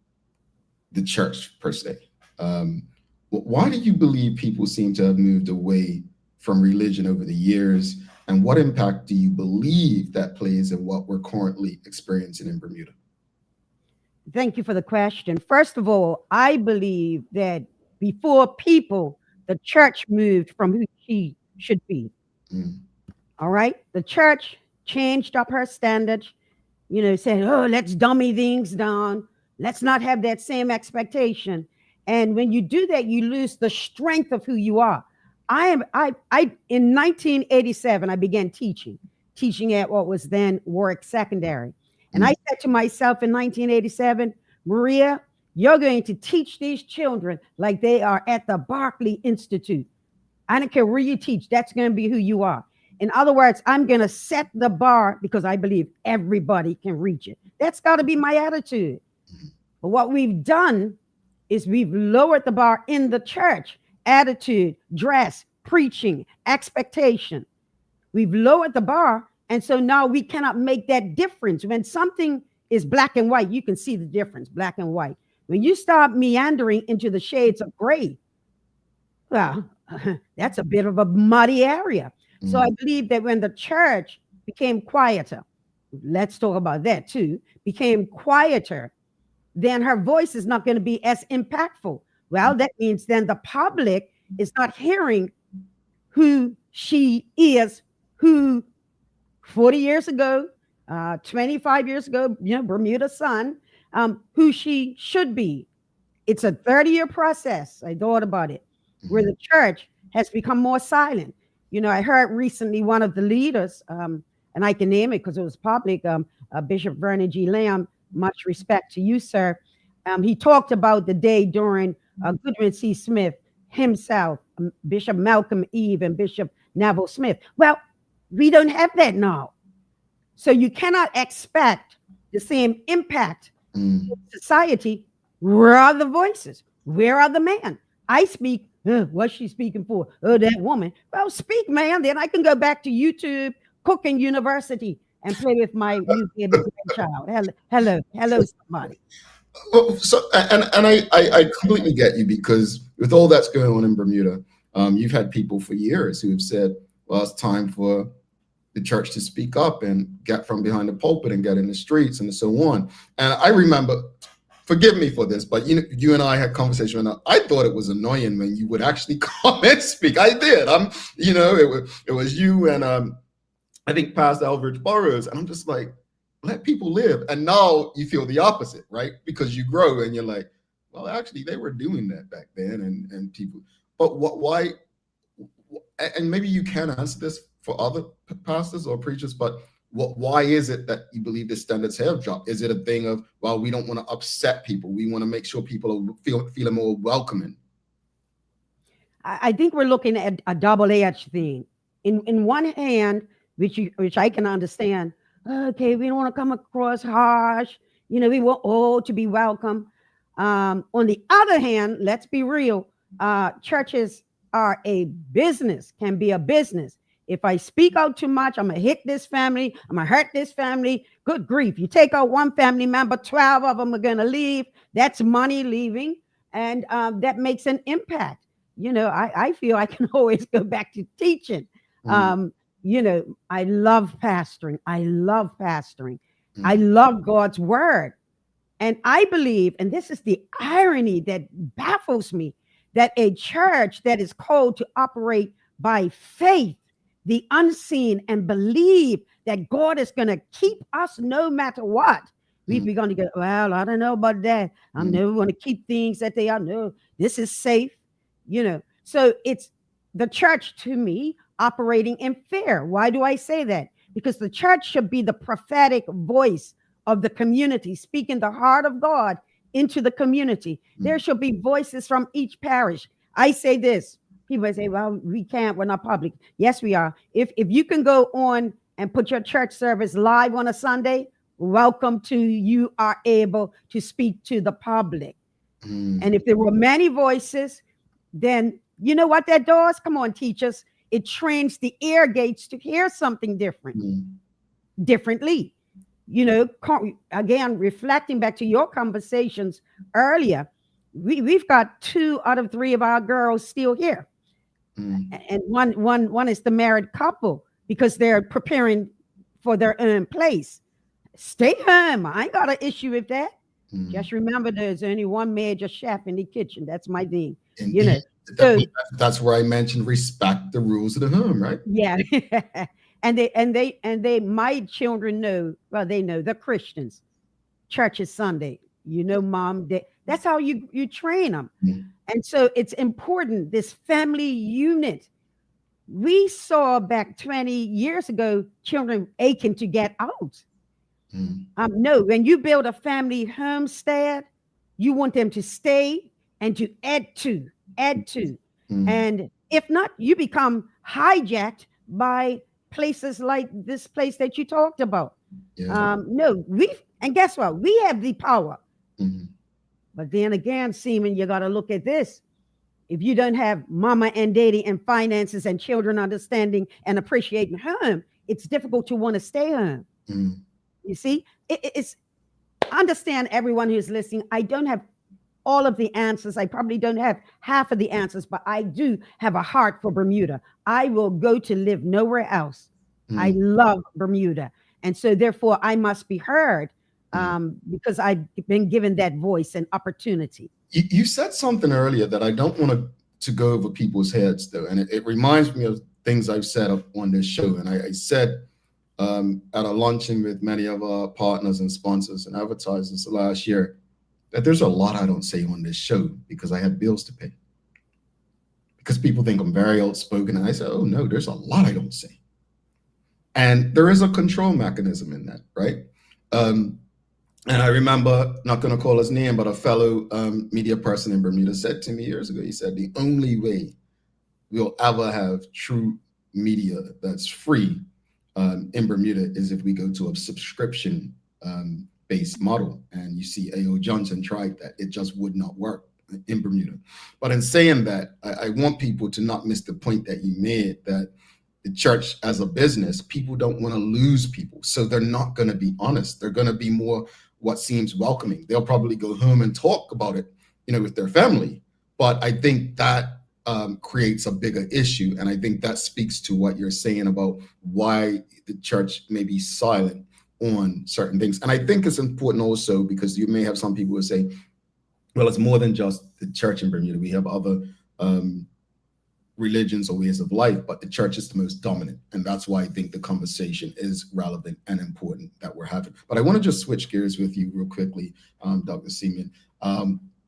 the church per se. Why do you believe people seem to have moved away from religion over the years? And what impact do you believe that plays in what we're currently experiencing in Bermuda? Thank you for the question. First of all, I believe that before people, the church moved from who she should be. All right. The church changed up her standards, said, oh, let's dummy things down. Let's not have that same expectation. And when you do that, you lose the strength of who you are. In 1987, I began teaching at what was then Warwick Secondary. And I said to myself in 1987, Maria, You're going to teach these children like they are at the Berkeley Institute. I don't care where you teach, that's going to be who you are. In other words, I'm going to set the bar because I believe everybody can reach it. That's got to be my attitude. But what we've done is we've lowered the bar in the church. Attitude, dress, preaching, expectation. We've lowered the bar. And so now we cannot make that difference. When something is black and white, you can see the difference, black and white. When you start meandering into the shades of gray, well, that's a bit of a muddy area. So I believe that when the church became quieter, let's talk about that too, became quieter, then her voice is not going to be as impactful. Well, that means then the public is not hearing who she is, who 40 years ago, 25 years ago, Bermuda sun, who she should be. It's a 30-year process. I thought about it, where the church has become more silent. I heard recently one of the leaders, and I can name it because it was public, Bishop Vernon G. Lamb, much respect to you, sir. He talked about the day during Goodwin C. Smith himself, Bishop Malcolm Eve, and Bishop Neville Smith. Well, we don't have that now. So you cannot expect the same impact in society. Where are the voices? Where are the men? I speak. What's she speaking for? Oh, that woman. Well, speak, man. Then I can go back to YouTube, Cooking University, and play with my new baby grandchild. Hello, somebody. So, and I completely get you, because with all that's going on in Bermuda, you've had people for years who have said, well, it's time for the church to speak up and get from behind the pulpit and get in the streets and so on. And I remember, forgive me for this, but you and I had conversation, and I thought it was annoying when you would actually come and speak. I did. It was you and I think Pastor Elbridge Burroughs, and I'm just like, let people live. And now you feel the opposite, right? Because you grow and you're like, well, actually, they were doing that back then, and people. But why? And maybe you can answer this for other pastors or preachers, but why is it that you believe the standards have dropped? Is it a thing of, well, we don't want to upset people, we want to make sure people are feeling more welcoming? I think we're looking at a double-edged thing. In one hand, which I can understand, okay, we don't want to come across harsh, we want all to be welcome. On the other hand, let's be real, churches are a business, can be a business. If I speak out too much, I'm going to hit this family, I'm going to hurt this family. Good grief. You take out one family member, 12 of them are going to leave. That's money leaving. And that makes an impact. I feel I can always go back to teaching. I love pastoring. I love God's word. And I believe, and this is the irony that baffles me, that a church that is called to operate by faith, the unseen, and believe that God is going to keep us no matter what. We're going to go, well, I don't know about that. I'm never going to keep things that they are. No, this is safe. So it's the church, to me, operating in fear. Why do I say that? Because the church should be the prophetic voice of the community, speaking the heart of God into the community. There should be voices from each parish. I say this. People say, well, we can't, we're not public. Yes, we are. If you can go on and put your church service live on a Sunday, welcome to, you are able to speak to the public. And if there were many voices, then you know what that does? Come on, teachers. It trains the ear gates to hear something differently. Again, reflecting back to your conversations earlier, we've got 2 out of 3 of our girls still here. And one is the married couple, because they're preparing for their own place. Stay home. I ain't got an issue with that. Just remember, there's only one major chef in the kitchen. That's my thing. So that's where I mentioned respect the rules of the home, right? Yeah. and my children know, well, they know they're Christians. Church is Sunday. Mom, that's how you train them. And so it's important, this family unit. We saw back 20 years ago, children aching to get out. No, when you build a family homestead, You want them to stay and to add to. And if not, you become hijacked by places like this place that you talked about. No, and guess what? We have the power. But then again, Seaman, you got to look at this. If you don't have mama and daddy and finances and children understanding and appreciating home, it's difficult to want to stay home. You see, it's understand everyone who's listening. I don't have all of the answers. I probably don't have half of the answers, but I do have a heart for Bermuda. I will go to live nowhere else. I love Bermuda. And so therefore I must be heard because I've been given that voice and opportunity. You said something earlier that I don't want to go over people's heads, though. And it reminds me of things I've said up on this show. And I said at a luncheon with many of our partners and sponsors and advertisers last year, that there's a lot I don't say on this show because I have bills to pay. Because people think I'm very outspoken. And I say, oh, no, there's a lot I don't say. And there is a control mechanism in that, right? And I remember, not going to call his name, but a fellow media person in Bermuda said to me years ago, he said, the only way we'll ever have true media that's free in Bermuda is if we go to a subscription based model. And you see A.O. Johnson tried that. It just would not work in Bermuda. But in saying that, I want people to not miss the point that you made, that the church as a business, people don't want to lose people. So they're not going to be honest. They're going to be more what seems welcoming. They'll probably go home and talk about it, with their family. But I think that creates a bigger issue. And I think that speaks to what you're saying about why the church may be silent on certain things. And I think it's important also because you may have some people who say, well, it's more than just the church in Bermuda. We have other religions or ways of life, but the church is the most dominant. And that's why I think the conversation is relevant and important that we're having. But I want to just switch gears with you real quickly, Dr. Seaman.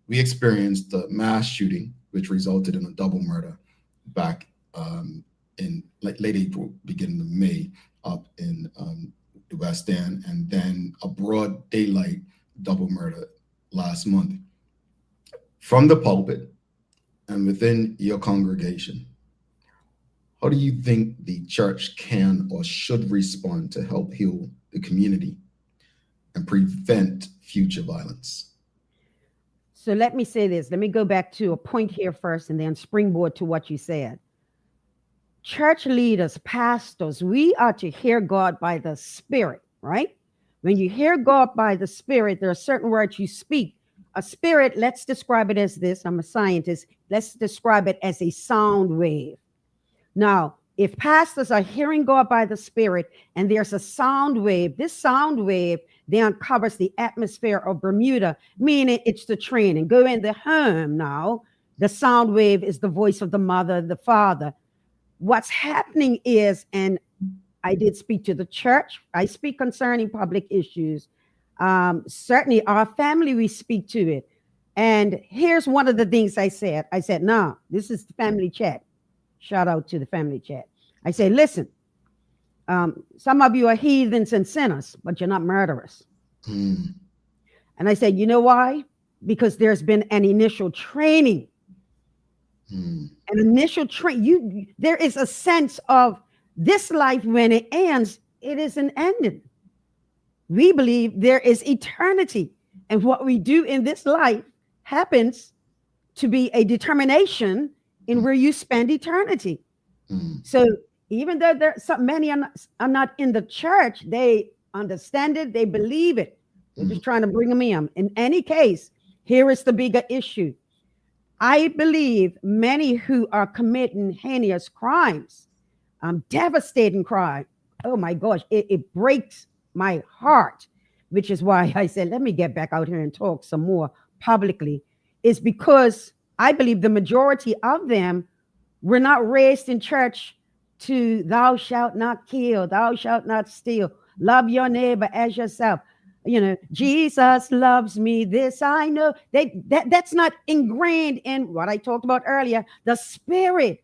We experienced the mass shooting, which resulted in a double murder back in late April, beginning of May, up in the West End, and then a broad daylight double murder last month. From the pulpit and within your congregation, how do you think the church can or should respond to help heal the community and prevent future violence? So let me say this. Let me go back to a point here first and then springboard to what you said. Church leaders, pastors, we are to hear God by the Spirit, right? When you hear God by the Spirit, there are certain words you speak. A spirit, let's describe it as this. I'm a scientist. Let's describe it as a sound wave. Now, if pastors are hearing God by the Spirit and there's a sound wave, this sound wave then covers the atmosphere of Bermuda, meaning it's the training. Go in the home now. The sound wave is the voice of the mother, the father. What's happening is, and I did speak to the church, I speak concerning public issues. Certainly our family, we speak to it. And here's one of the things I said. I said, no, this is the family chat. Shout out to the family chat. I say, listen, some of you are heathens and sinners, but you're not murderers. And I said, you know why? Because there's been an initial training. An initial training. There is a sense of this life, when it ends, it isn't ending. We believe there is eternity. And what we do in this life happens to be a determination in where you spend eternity. So even though many are not in the church, they understand it, they believe it. We're just trying to bring them in. In any case, here is the bigger issue. I believe many who are committing heinous crimes, devastating crime. Oh my gosh, it breaks my heart, which is why I said, let me get back out here and talk some more publicly, is because I believe the majority of them were not raised in church to thou shalt not kill, thou shalt not steal, love your neighbor as yourself. Jesus loves me, this I know. That's not ingrained in what I talked about earlier, the spirit.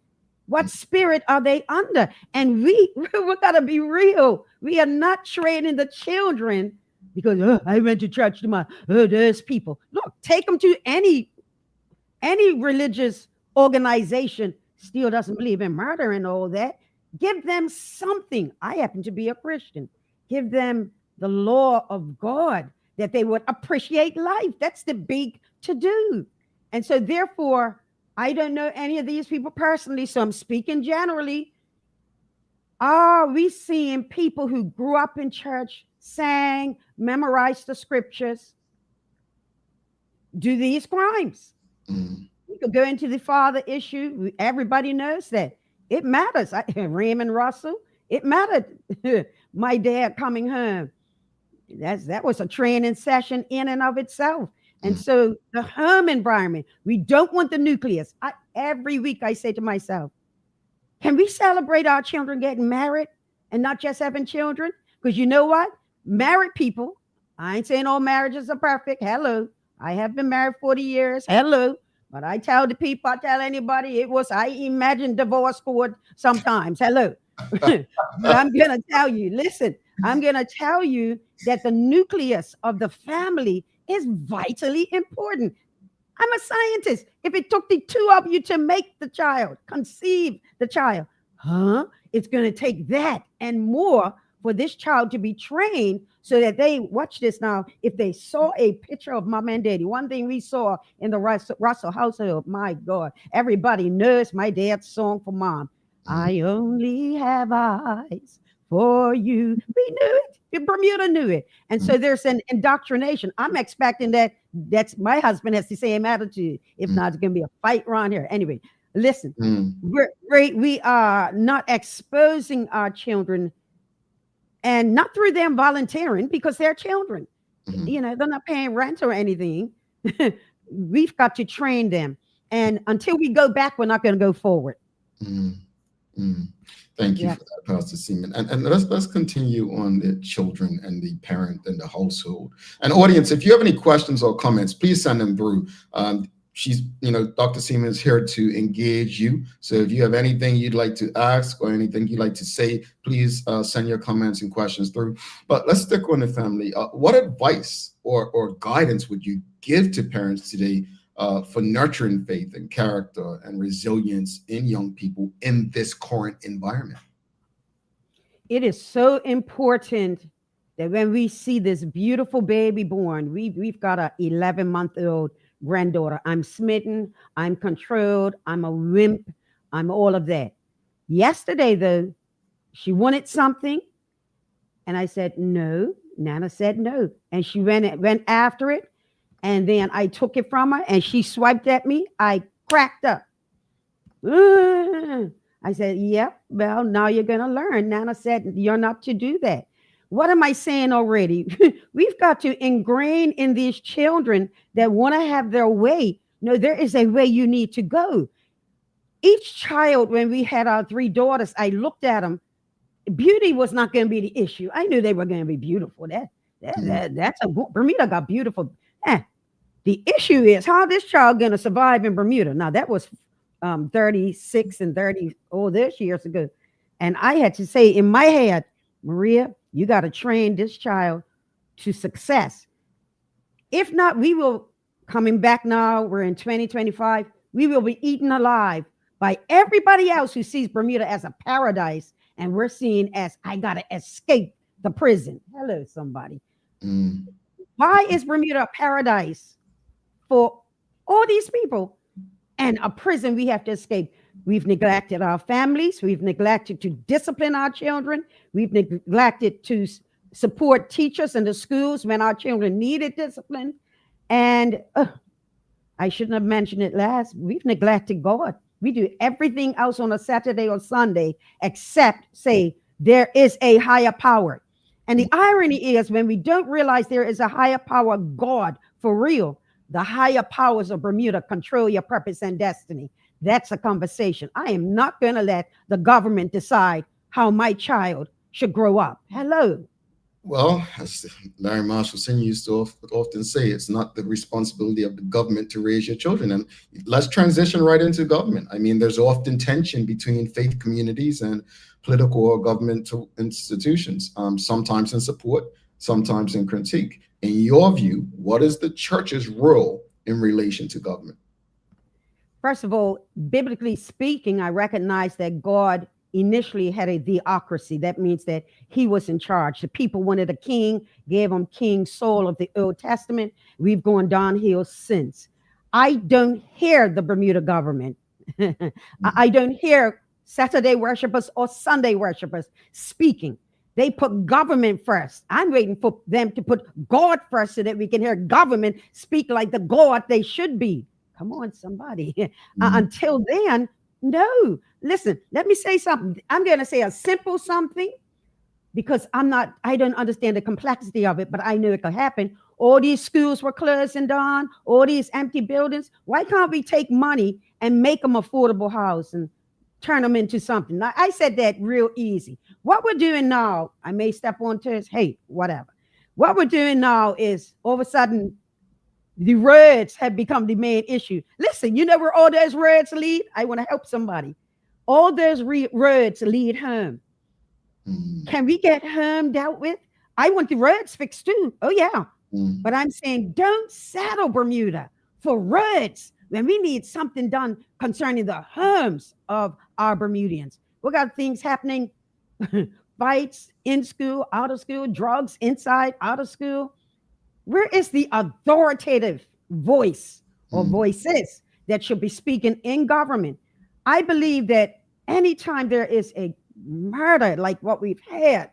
What spirit are they under? And we gotta be real. We are not training the children because I went to church tomorrow. There's people. Look, take them to any religious organization still doesn't believe in murder and all that. Give them something. I happen to be a Christian. Give them the law of God that they would appreciate life. That's the big to do. And so, therefore, I don't know any of these people personally, so I'm speaking generally. Are we seeing people who grew up in church, sang, memorized the scriptures, do these crimes? We could go into the father issue. Everybody knows that it matters. Raymond Russell, it mattered. My dad coming home. That was a training session in and of itself. And so the home environment, we don't want the nucleus. Every week I say to myself, can we celebrate our children getting married and not just having children? Because you know what? Married people, I ain't saying all marriages are perfect. Hello. I have been married 40 years. Hello. But I tell the people, I tell anybody, I imagine divorce court sometimes. Hello. But I'm going to tell you, listen, I'm going to tell you that the nucleus of the family is vitally important. I'm a scientist. If it took the two of you to make the child, conceive the child, it's going to take that and more for this child to be trained so that they, watch this now, if they saw a picture of mom and daddy, one thing we saw in the Russell household, my God, everybody knows my dad's song for mom. I only have eyes for you. We knew it. Bermuda knew it. And so there's an indoctrination. I'm expecting that's my husband has the same attitude. If not, it's going to be a fight around here. Anyway, listen, we are not exposing our children, and not through them volunteering, because they're children. You know, they're not paying rent or anything. We've got to train them. And until we go back, we're not going to go forward. Thank you for that, Pastor Seaman. And let's continue on the children and the parent and the household. And audience, if you have any questions or comments, please send them through. Dr. Seaman is here to engage you. So if you have anything you'd like to ask or anything you'd like to say, please send your comments and questions through. But let's stick on the family. What advice or guidance would you give to parents today for nurturing faith and character and resilience in young people in this current environment? It is so important that when we see this beautiful baby born, we've got a 11-month-old granddaughter. I'm smitten, I'm controlled, I'm a wimp, I'm all of that. Yesterday, though, she wanted something, and I said no. Nana said no, and she went after it. And then I took it from her and she swiped at me. I cracked up. I said, yep, well, now you're going to learn. Nana said, you're not to do that. What am I saying already? We've got to ingrain in these children that want to have their way. No, there is a way you need to go. Each child, when we had our 3 daughters, I looked at them. Beauty was not going to be the issue. I knew they were going to be beautiful. Bermuda got beautiful. The issue is how this child going to survive in Bermuda. Now, that was 36 and 30 this years ago. And I had to say in my head, Maria, you got to train this child to success. If not, we will, coming back now, we're in 2025, we will be eaten alive by everybody else who sees Bermuda as a paradise. And we're seen as, I got to escape the prison. Hello, somebody. Why is Bermuda a paradise for all these people and a prison we have to escape? We've neglected our families. We've neglected to discipline our children. We've neglected to support teachers in the schools when our children needed discipline. And I shouldn't have mentioned it last. We've neglected God. We do everything else on a Saturday or Sunday except say there is a higher power. And the irony is, when we don't realize there is a higher power, God, for real, the higher powers of Bermuda control your purpose and destiny. That's a conversation. I am not going to let the government decide how my child should grow up. Hello. Well, as Larry Marshall Sr. used to often say, it's not the responsibility of the government to raise your children. And let's transition right into government. I mean, there's often tension between faith communities and political or governmental institutions, sometimes in support, sometimes in critique. In your view, what is the church's role in relation to government? First of all, biblically speaking, I recognize that God initially had a theocracy. That means that he was in charge. The people wanted a king, gave him King Saul of the Old Testament. We've gone downhill since. I don't hear the Bermuda government. I don't hear Saturday worshipers or Sunday worshipers speaking. They put government first. I'm waiting for them to put God first so that we can hear government speak like the God they should be. Come on, somebody. Until then, no. Listen, let me say something. I'm going to say a simple something because I don't understand the complexity of it, but I know it could happen. All these schools were closing down, all these empty buildings. Why can't we take money and make them affordable housing, turn them into something? Now, I said that real easy. What we're doing now, I may step on toes, hey, whatever. What we're doing now is all of a sudden, the roads have become the main issue. Listen, you know where all those roads lead? I want to help somebody. All those roads lead home. Can we get home dealt with? I want the roads fixed too. Oh, yeah. But I'm saying don't settle Bermuda for roads when we need something done concerning the homes of our Bermudians. We got things happening, fights in school, out of school, drugs inside, out of school. Where is the authoritative voice or voices that should be speaking in government? I believe that anytime there is a murder like what we've had,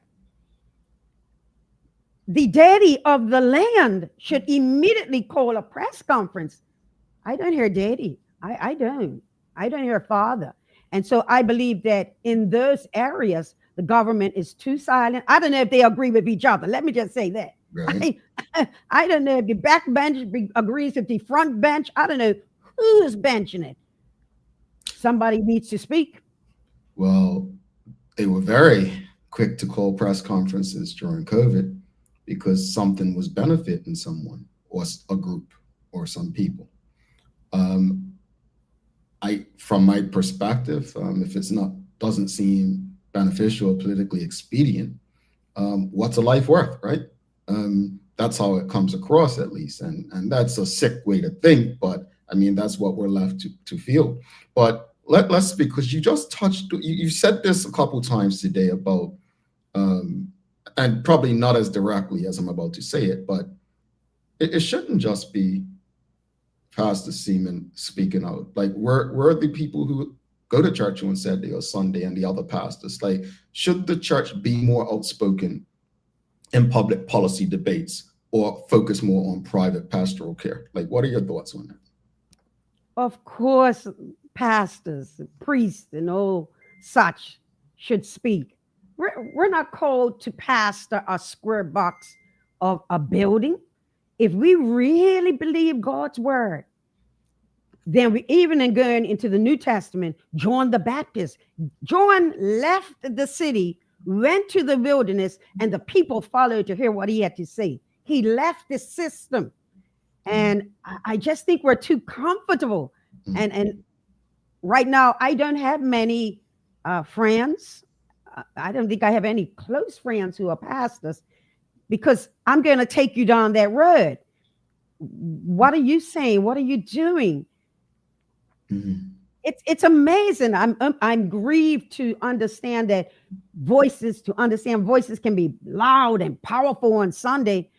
the daddy of the land should immediately call a press conference. I don't hear daddy. I don't hear father. And so I believe that in those areas, the government is too silent. I don't know if they agree with each other. Let me just say that. Right. I don't know if the back bench agrees with the front bench. I don't know who's benching it. Somebody needs to speak. Well, they were very quick to call press conferences during COVID because something was benefiting someone or a group or some people. From my perspective, if it's doesn't seem beneficial or politically expedient, what's a life worth, right? That's how it comes across, at least, and that's a sick way to think, but I mean that's what we're left to feel. But let's speak, because you just touched, you said this a couple times today about, and probably not as directly as I'm about to say it, but it shouldn't just be Pastor Seaman speaking out. Like we're the people who go to church on Saturday or Sunday, and the other pastors. Like, should the church be more outspoken in public policy debates or focus more on private pastoral care? Like, what are your thoughts on that? Of course, pastors, priests, and all such should speak. We're not called to pastor a square box of a building. If we really believe God's word, then we, even in going into the New Testament, John the Baptist, John left the city, went to the wilderness, and the people followed to hear what he had to say. He left the system. And I just think we're too comfortable. And right now, I don't have many friends. I don't think I have any close friends who are pastors, because I'm going to take you down that road. What are you saying? What are you doing? It's amazing. I'm grieved to understand that voices can be loud and powerful on Sunday,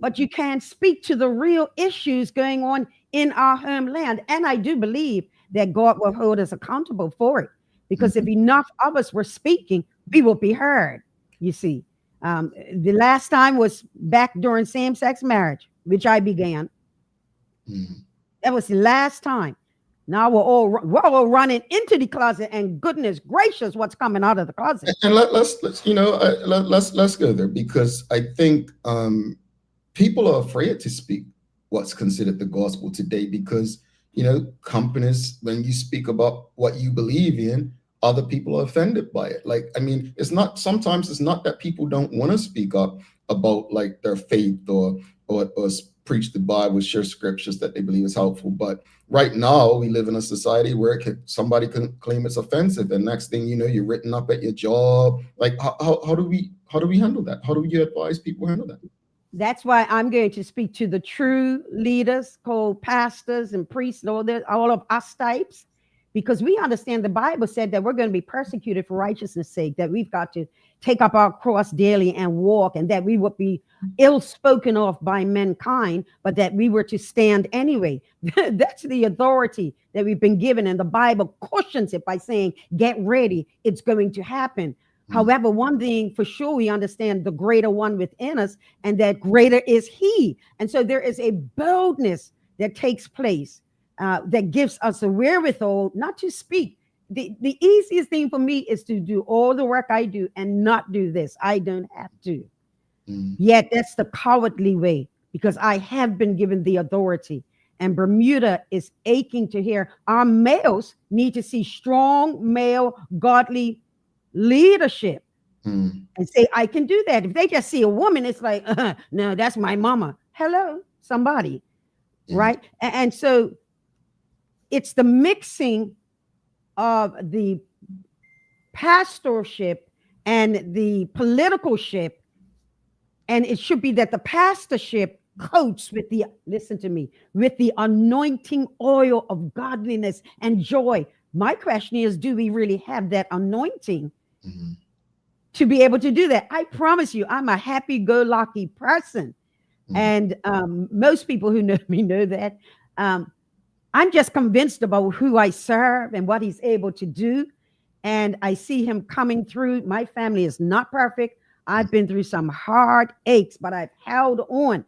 but you can't speak to the real issues going on in our homeland. And I do believe that God will hold us accountable for it, because if enough of us were speaking, we will be heard. You see, the last time was back during same-sex marriage, which I began. That was the last time. Now we're all running into the closet, and goodness gracious, what's coming out of the closet? And let's go there, because I think people are afraid to speak what's considered the gospel today, because companies, when you speak about what you believe in, other people are offended by it. Like, I mean, sometimes it's not that people don't want to speak up about like their faith or preach the Bible, share scriptures that they believe is helpful. But right now, we live in a society where somebody can claim it's offensive, and next thing you know, you're written up at your job. Like, how do we handle that? How do you advise people handle that? That's why I'm going to speak to the true leaders called pastors and priests and all of us types, because we understand the Bible said that we're going to be persecuted for righteousness' sake, that we've got to take up our cross daily and walk, and that we would be ill spoken of by mankind, but that we were to stand anyway. That's the authority that we've been given, and the Bible cautions it by saying, get ready, it's going to happen. However, one thing for sure, we understand the greater one within us, and that greater is he. And so there is a boldness that takes place that gives us a wherewithal not to speak. The easiest thing for me is to do all the work I do and not do this. I don't have to. Yet that's the cowardly way, because I have been given the authority. And Bermuda is aching to hear our males need to see strong male godly leadership and say, I can do that. If they just see a woman, it's like, no, that's my mama. Hello, somebody. Right. And so it's the mixing of the pastorship and the political ship. And it should be that the pastorship coats with the, listen to me, with the anointing oil of godliness and joy. My question is, do we really have that anointing to be able to do that? I promise you, I'm a happy-go-lucky person. And most people who know me know that. I'm just convinced about who I serve and what he's able to do. And I see him coming through. My family is not perfect. I've been through some hard aches, but I've held on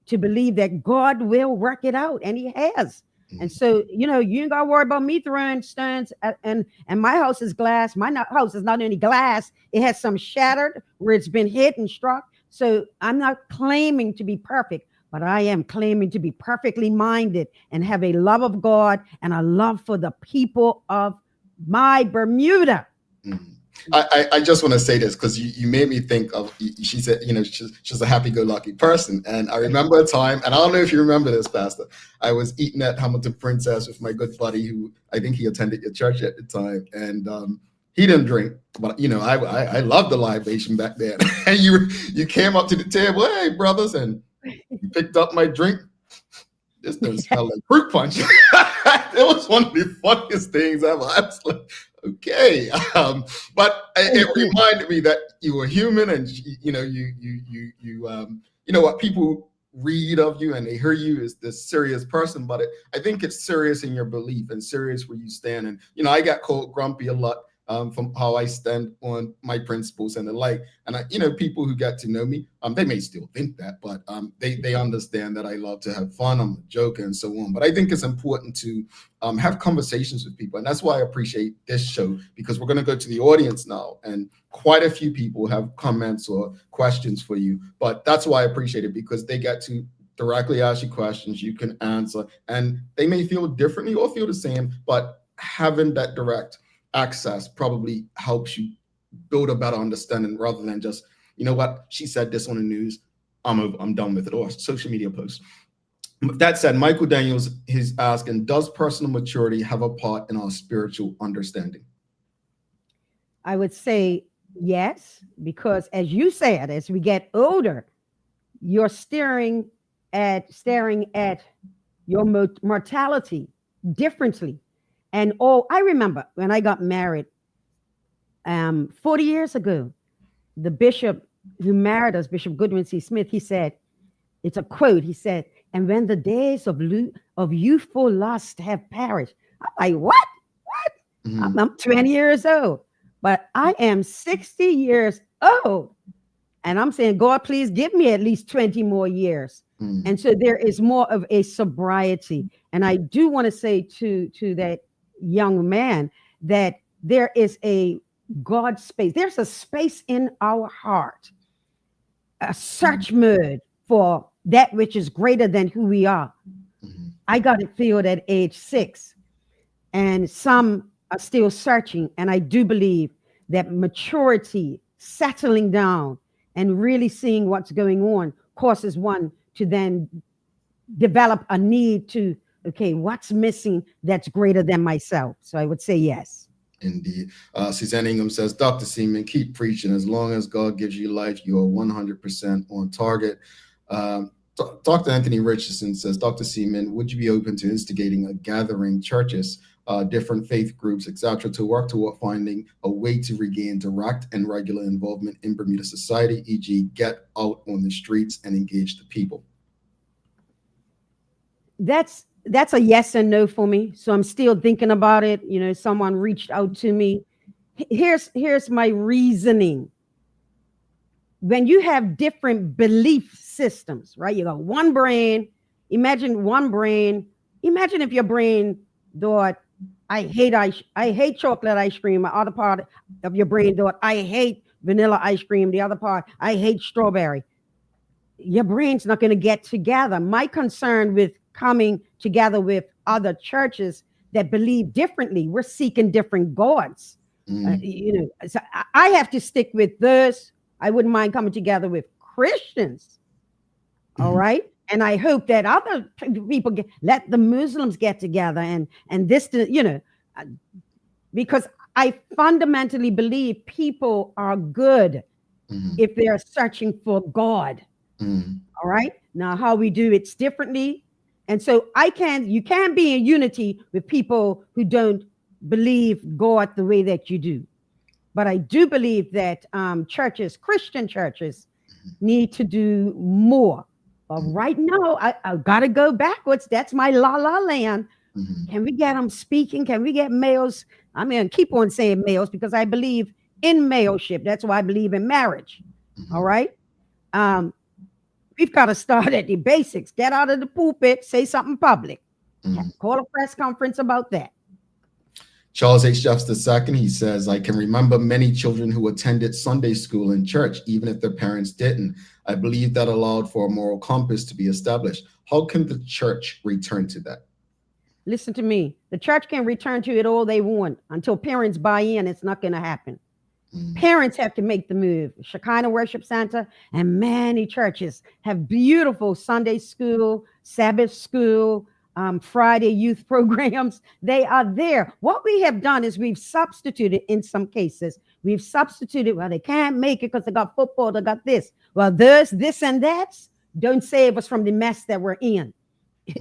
to believe that God will work it out, and he has. And so, you ain't got to worry about me throwing stones. And my house is glass. My house is not only glass, it has some shattered where it's been hit and struck. So I'm not claiming to be perfect, but I am claiming to be perfectly minded and have a love of God and a love for the people of my Bermuda. I just want to say this because you made me think of, she said, she's a happy-go-lucky person. And I remember a time, and I don't know if you remember this, Pastor, I was eating at Hamilton Princess with my good buddy who I think he attended your church at the time. And he didn't drink, but I loved the libation back then. And you came up to the table, hey, brothers, and you picked up my drink. This doesn't smell like fruit punch. It was one of the funniest things ever. I was like, okay, but it reminded me that you were human, and what people read of you and they hear you as this serious person. But I think it's serious in your belief and serious where you stand. And I got called grumpy a lot from how I stand on my principles and the like. And people who get to know me, they may still think that, but they understand that I love to have fun, I'm a joker and so on. But I think it's important to have conversations with people. And that's why I appreciate this show, because we're going to go to the audience now, and quite a few people have comments or questions for you. But that's why I appreciate it, because they get to directly ask you questions, you can answer, and they may feel differently or feel the same, but having that direct access probably helps you build a better understanding, rather than just, she said this on the news, I'm done with it, or social media posts. That said, Michael Daniels is asking, does personal maturity have a part in our spiritual understanding? I would say yes, because as you said, as we get older, you're staring at your mortality differently. And I remember when I got married 40 years ago, the bishop who married us, Bishop Goodwin C. Smith, he said, it's a quote, he said, and when the days of youthful lust have perished. I'm like, what? I'm 20 years old, but I am 60 years old. And I'm saying, God, please give me at least 20 more years. And so there is more of a sobriety. And I do want to say to that young man that there is a God space. There's a space in our heart, a search mode for that which is greater than who we are. I got it filled at age 6, and some are still searching. And I do believe that maturity, settling down and really seeing what's going on, causes one to then develop a need to, okay, what's missing that's greater than myself? So I would say yes. Indeed. Suzanne Ingham says, Dr. Seaman, keep preaching. As long as God gives you life, you are 100% on target. Dr. Anthony Richardson says, Dr. Seaman, would you be open to instigating a gathering churches, different faith groups, etc., to work toward finding a way to regain direct and regular involvement in Bermuda society, e.g., get out on the streets and engage the people? That's a yes and no for me. So I'm still thinking about it. You know, someone reached out to me. Here's my reasoning. When you have different belief systems, right? You got one brain. Imagine one brain. Imagine if your brain thought, I hate chocolate ice cream. The other part of your brain thought, I hate vanilla ice cream. The other part, I hate strawberry. Your brain's not going to get together. My concern with coming together with other churches that believe differently, we're seeking different gods. So I have to stick with this. I wouldn't mind coming together with Christians. All right. And I hope that other people let the Muslims get together and this, because I fundamentally believe people are good if they're searching for God. All right. Now, how we do it's differently. And so you can be in unity with people who don't believe God the way that you do. But I do believe that churches, Christian churches, need to do more. But right now, I got to go backwards. That's my la la land. Can we get them speaking? Can we get males? I mean, keep on saying males because I believe in maleship. That's why I believe in marriage. All right. We've got to start at the basics. Get out of the pulpit, say something public. Call a press conference about that. Charles H. Jeffs II, he says, I can remember many children who attended Sunday school and church, even if their parents didn't. I believe that allowed for a moral compass to be established. How can the church return to that? Listen to me. The church can return to it all they want. Until parents buy in, it's not going to happen. Parents have to make the move. Shekinah Worship Center and many churches have beautiful Sunday school, Sabbath school, Friday youth programs. They are there. What we have done is we've substituted in some cases. We've substituted, well, they can't make it because they got football, they got this. Well, this and that don't save us from the mess that we're in.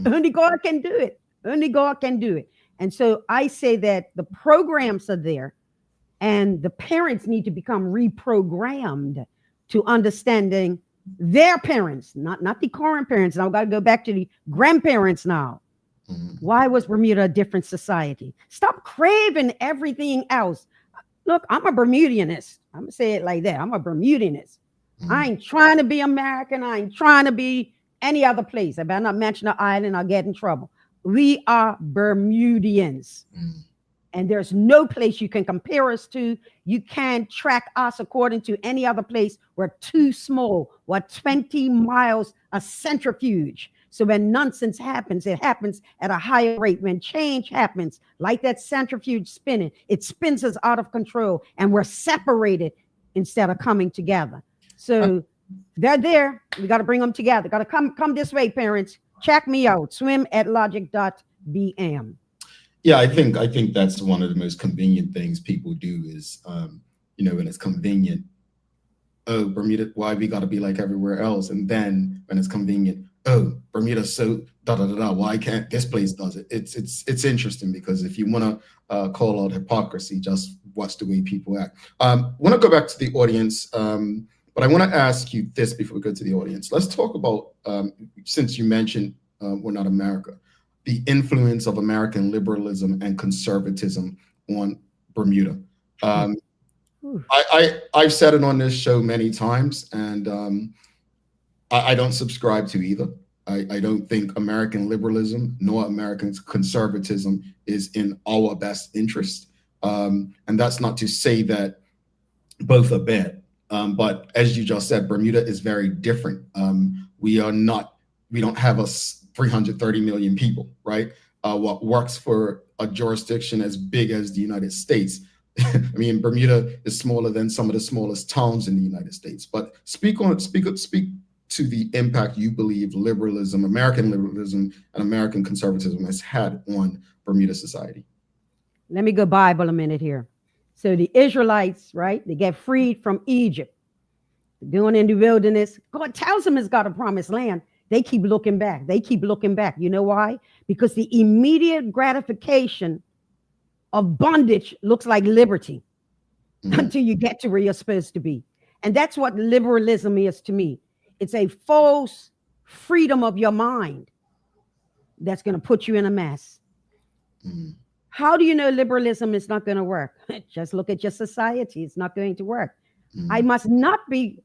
Only God can do it. Only God can do it. And so I say that the programs are there. And the parents need to become reprogrammed to understanding their parents, not the current parents. Now I've got to go back to the grandparents now. Why was Bermuda a different society? Stop craving everything else. Look, I'm a Bermudianist. I'm going to say it like that. I'm a Bermudianist. I ain't trying to be American. I ain't trying to be any other place. I better not mention an island. I'll get in trouble. We are Bermudians. And there's no place you can compare us to. You can't track us according to any other place. We're too small. We're 20 miles a centrifuge. So when nonsense happens, it happens at a higher rate. When change happens, like that centrifuge spinning, it spins us out of control and we're separated instead of coming together. So they're there. We got to bring them together. Got to come this way, parents. Check me out. swim@logic.bm. Yeah, I think that's one of the most convenient things people do is, when it's convenient, oh, Bermuda, why we got to be like everywhere else? And then when it's convenient, oh, Bermuda's so da-da-da-da, why can't this place does it? It's interesting because if you want to call out hypocrisy, just watch the way people act. I want to go back to the audience, but I want to ask you this before we go to the audience. Let's talk about, since you mentioned we're not America, the influence of American liberalism and conservatism on Bermuda. I've said it on this show many times, and I don't subscribe to either. I don't think American liberalism nor American conservatism is in our best interest. And that's not to say that both are bad. But as you just said, Bermuda is very different. We don't have 330 million people, right? What works for a jurisdiction as big as the United States. I mean, Bermuda is smaller than some of the smallest towns in the United States. But speak to to the impact you believe liberalism, American liberalism, and American conservatism has had on Bermuda society. Let me go Bible a minute here. So the Israelites, right, they get freed from Egypt. They're going into the wilderness. God tells them it's got a promised land. They keep looking back. They keep looking back. You know why? Because the immediate gratification of bondage looks like liberty until you get to where you're supposed to be. And that's what liberalism is to me. It's a false freedom of your mind that's going to put you in a mess. How do you know liberalism is not going to work? Just look at your society. It's not going to work. I must not be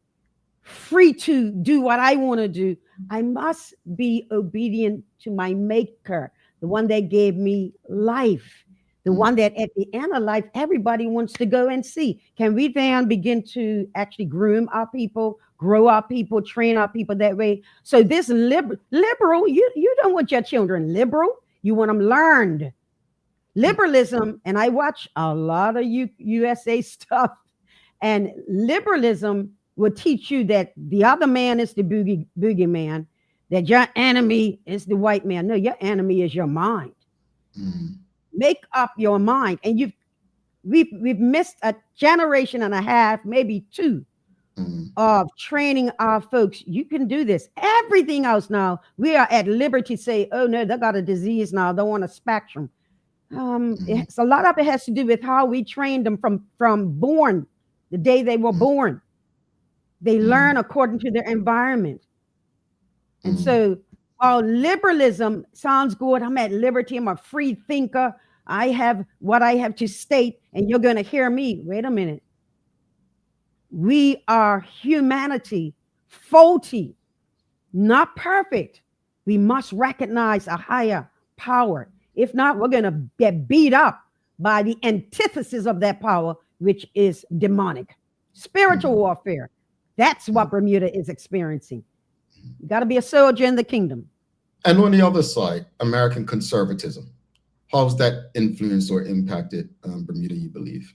free to do what I want to do. I must be obedient to my maker, the one that gave me life, the one that at the end of life, everybody wants to go and see. Can we then begin to actually groom our people, grow our people, train our people that way? So this liberal, you don't want your children liberal. You want them learned. Liberalism, and I watch a lot of USA stuff, and liberalism will teach you that the other man is the boogeyman, that your enemy is the white man. No, your enemy is your mind. Make up your mind. And we've missed a generation and a half, maybe two, of training our folks. You can do this. Everything else now, we are at liberty to say, oh no, they got a disease now. They want a spectrum. It's a lot of it has to do with how we trained them from born, the day they were born. They learn according to their environment. And so while liberalism sounds good, I'm at liberty, I'm a free thinker, I have what I have to state, and you're going to hear me. Wait a minute. We are humanity, faulty, not perfect. We must recognize a higher power. If not, we're going to get beat up by the antithesis of that power, which is demonic. Spiritual warfare. That's what Bermuda is experiencing. You got to be a soldier in the kingdom. And on the other side, American conservatism. How's that influenced or impacted Bermuda, you believe?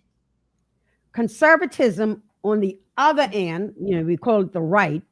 Conservatism, on the other end, we call it the right,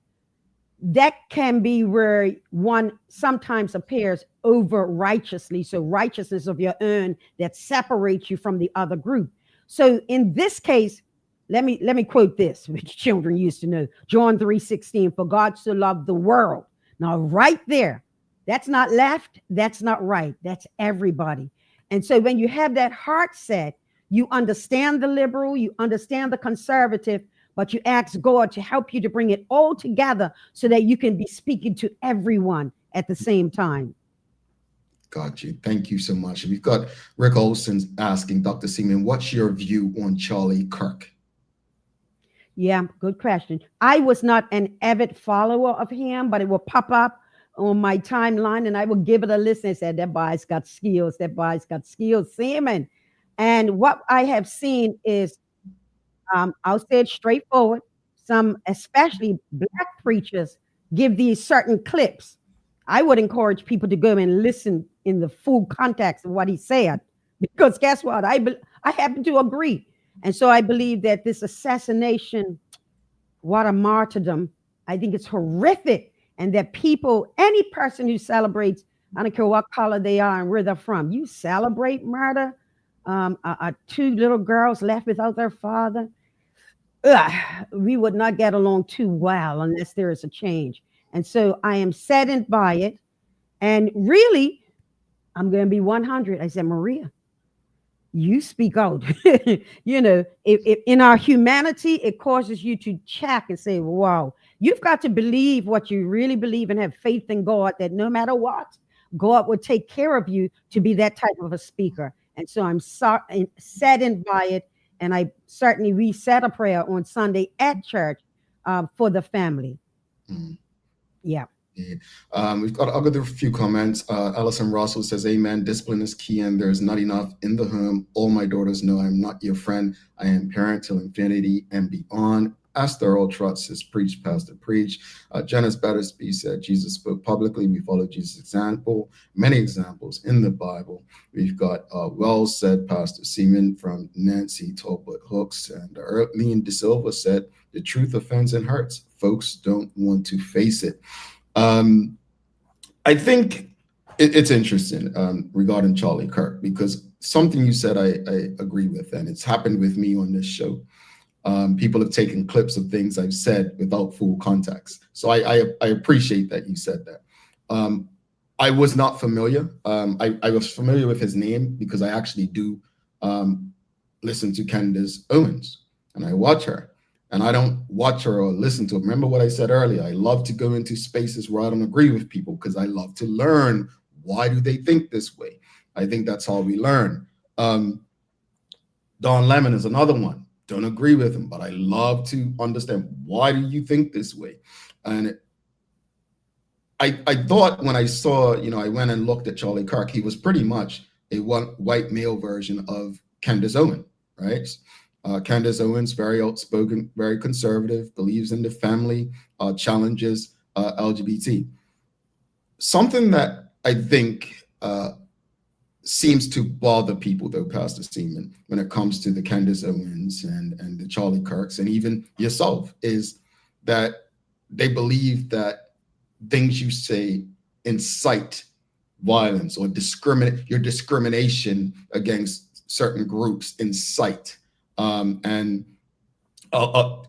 that can be where one sometimes appears over righteously. So righteousness of your own that separates you from the other group. So in this case, let me quote this, which children used to know. John 3:16, for God so loved the world. Now, right there, that's not left, that's not right, that's everybody. And so when you have that heart set, you understand the liberal, you understand the conservative, but you ask God to help you to bring it all together so that you can be speaking to everyone at the same time. Got you. Thank you so much. We've got Rick Olson asking Dr. Seaman, what's your view on Charlie Kirk? Yeah, good question. I was not an avid follower of him, but it will pop up on my timeline and I will give it a listen and say, that boy's got skills, that boy's got skills, Seaman. And what I have seen is, I'll say it straightforward, some, especially Black preachers, give these certain clips. I would encourage people to go and listen in the full context of what he said, because guess what? I happen to agree. And so I believe that this assassination, what a martyrdom, I think it's horrific. And that people, any person who celebrates, I don't care what color they are and where they're from, you celebrate murder. Two little girls left without their father. We would not get along too well unless there is a change. And so I am saddened by it. And really, I'm going to be 100. I said, Maria, you speak out. If in our humanity, it causes you to check and say, wow, you've got to believe what you really believe and have faith in God, that no matter what, God will take care of you to be that type of a speaker. And so I'm saddened by it. And we said a prayer on Sunday at church for the family. Yeah. We've got a few comments. Allison Russell says, amen. Discipline is key and there's not enough in the home. All my daughters know I'm not your friend. I am parent till infinity and beyond. Esther Earl Trotz says, preach, pastor, preach. Janice Battersby said, Jesus spoke publicly. We follow Jesus' example. Many examples in the Bible. We've got well said, Pastor Seaman, from Nancy Talbot Hooks. And Lean De Silva said, The truth offends and hurts. Folks don't want to face it. I think it's interesting regarding Charlie Kirk, because something you said I agree with, and it's happened with me on this show. People have taken clips of things I've said without full context. So I appreciate that you said that. I was not familiar. I was familiar with his name because I actually do listen to Candace Owens, and I watch her. And I don't watch her or listen to her. Remember what I said earlier. I love to go into spaces where I don't agree with people because I love to learn, why do they think this way? I think that's how we learn. Don Lemon is another one. Don't agree with him, but I love to understand, why do you think this way? And I thought when I saw, I went and looked at Charlie Kirk, he was pretty much a white male version of Candace Owens, right? Candace Owens, very outspoken, very conservative, believes in the family, challenges LGBT. Something that I think seems to bother people, though, Pastor Seaman, when it comes to the Candace Owens and the Charlie Kirks, and even yourself, is that they believe that things you say incite violence or your discrimination against certain groups incite. And I'll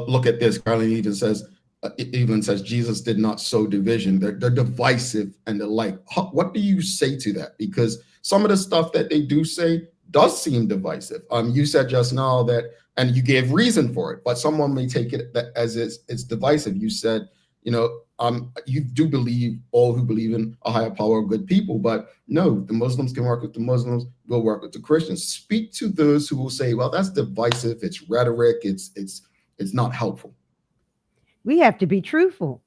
look at this. Carlin even says Jesus did not sow division. They're divisive and the like. What do you say to that? Because some of the stuff that they do say does seem divisive. You said just now that, and you gave reason for it, but someone may take it as it's divisive. You said, you do believe all who believe in a higher power are good people, but no, the Muslims can work with the Muslims, we'll work with the Christians. Speak to those who will say, well, that's divisive, it's rhetoric, it's not helpful. We have to be truthful.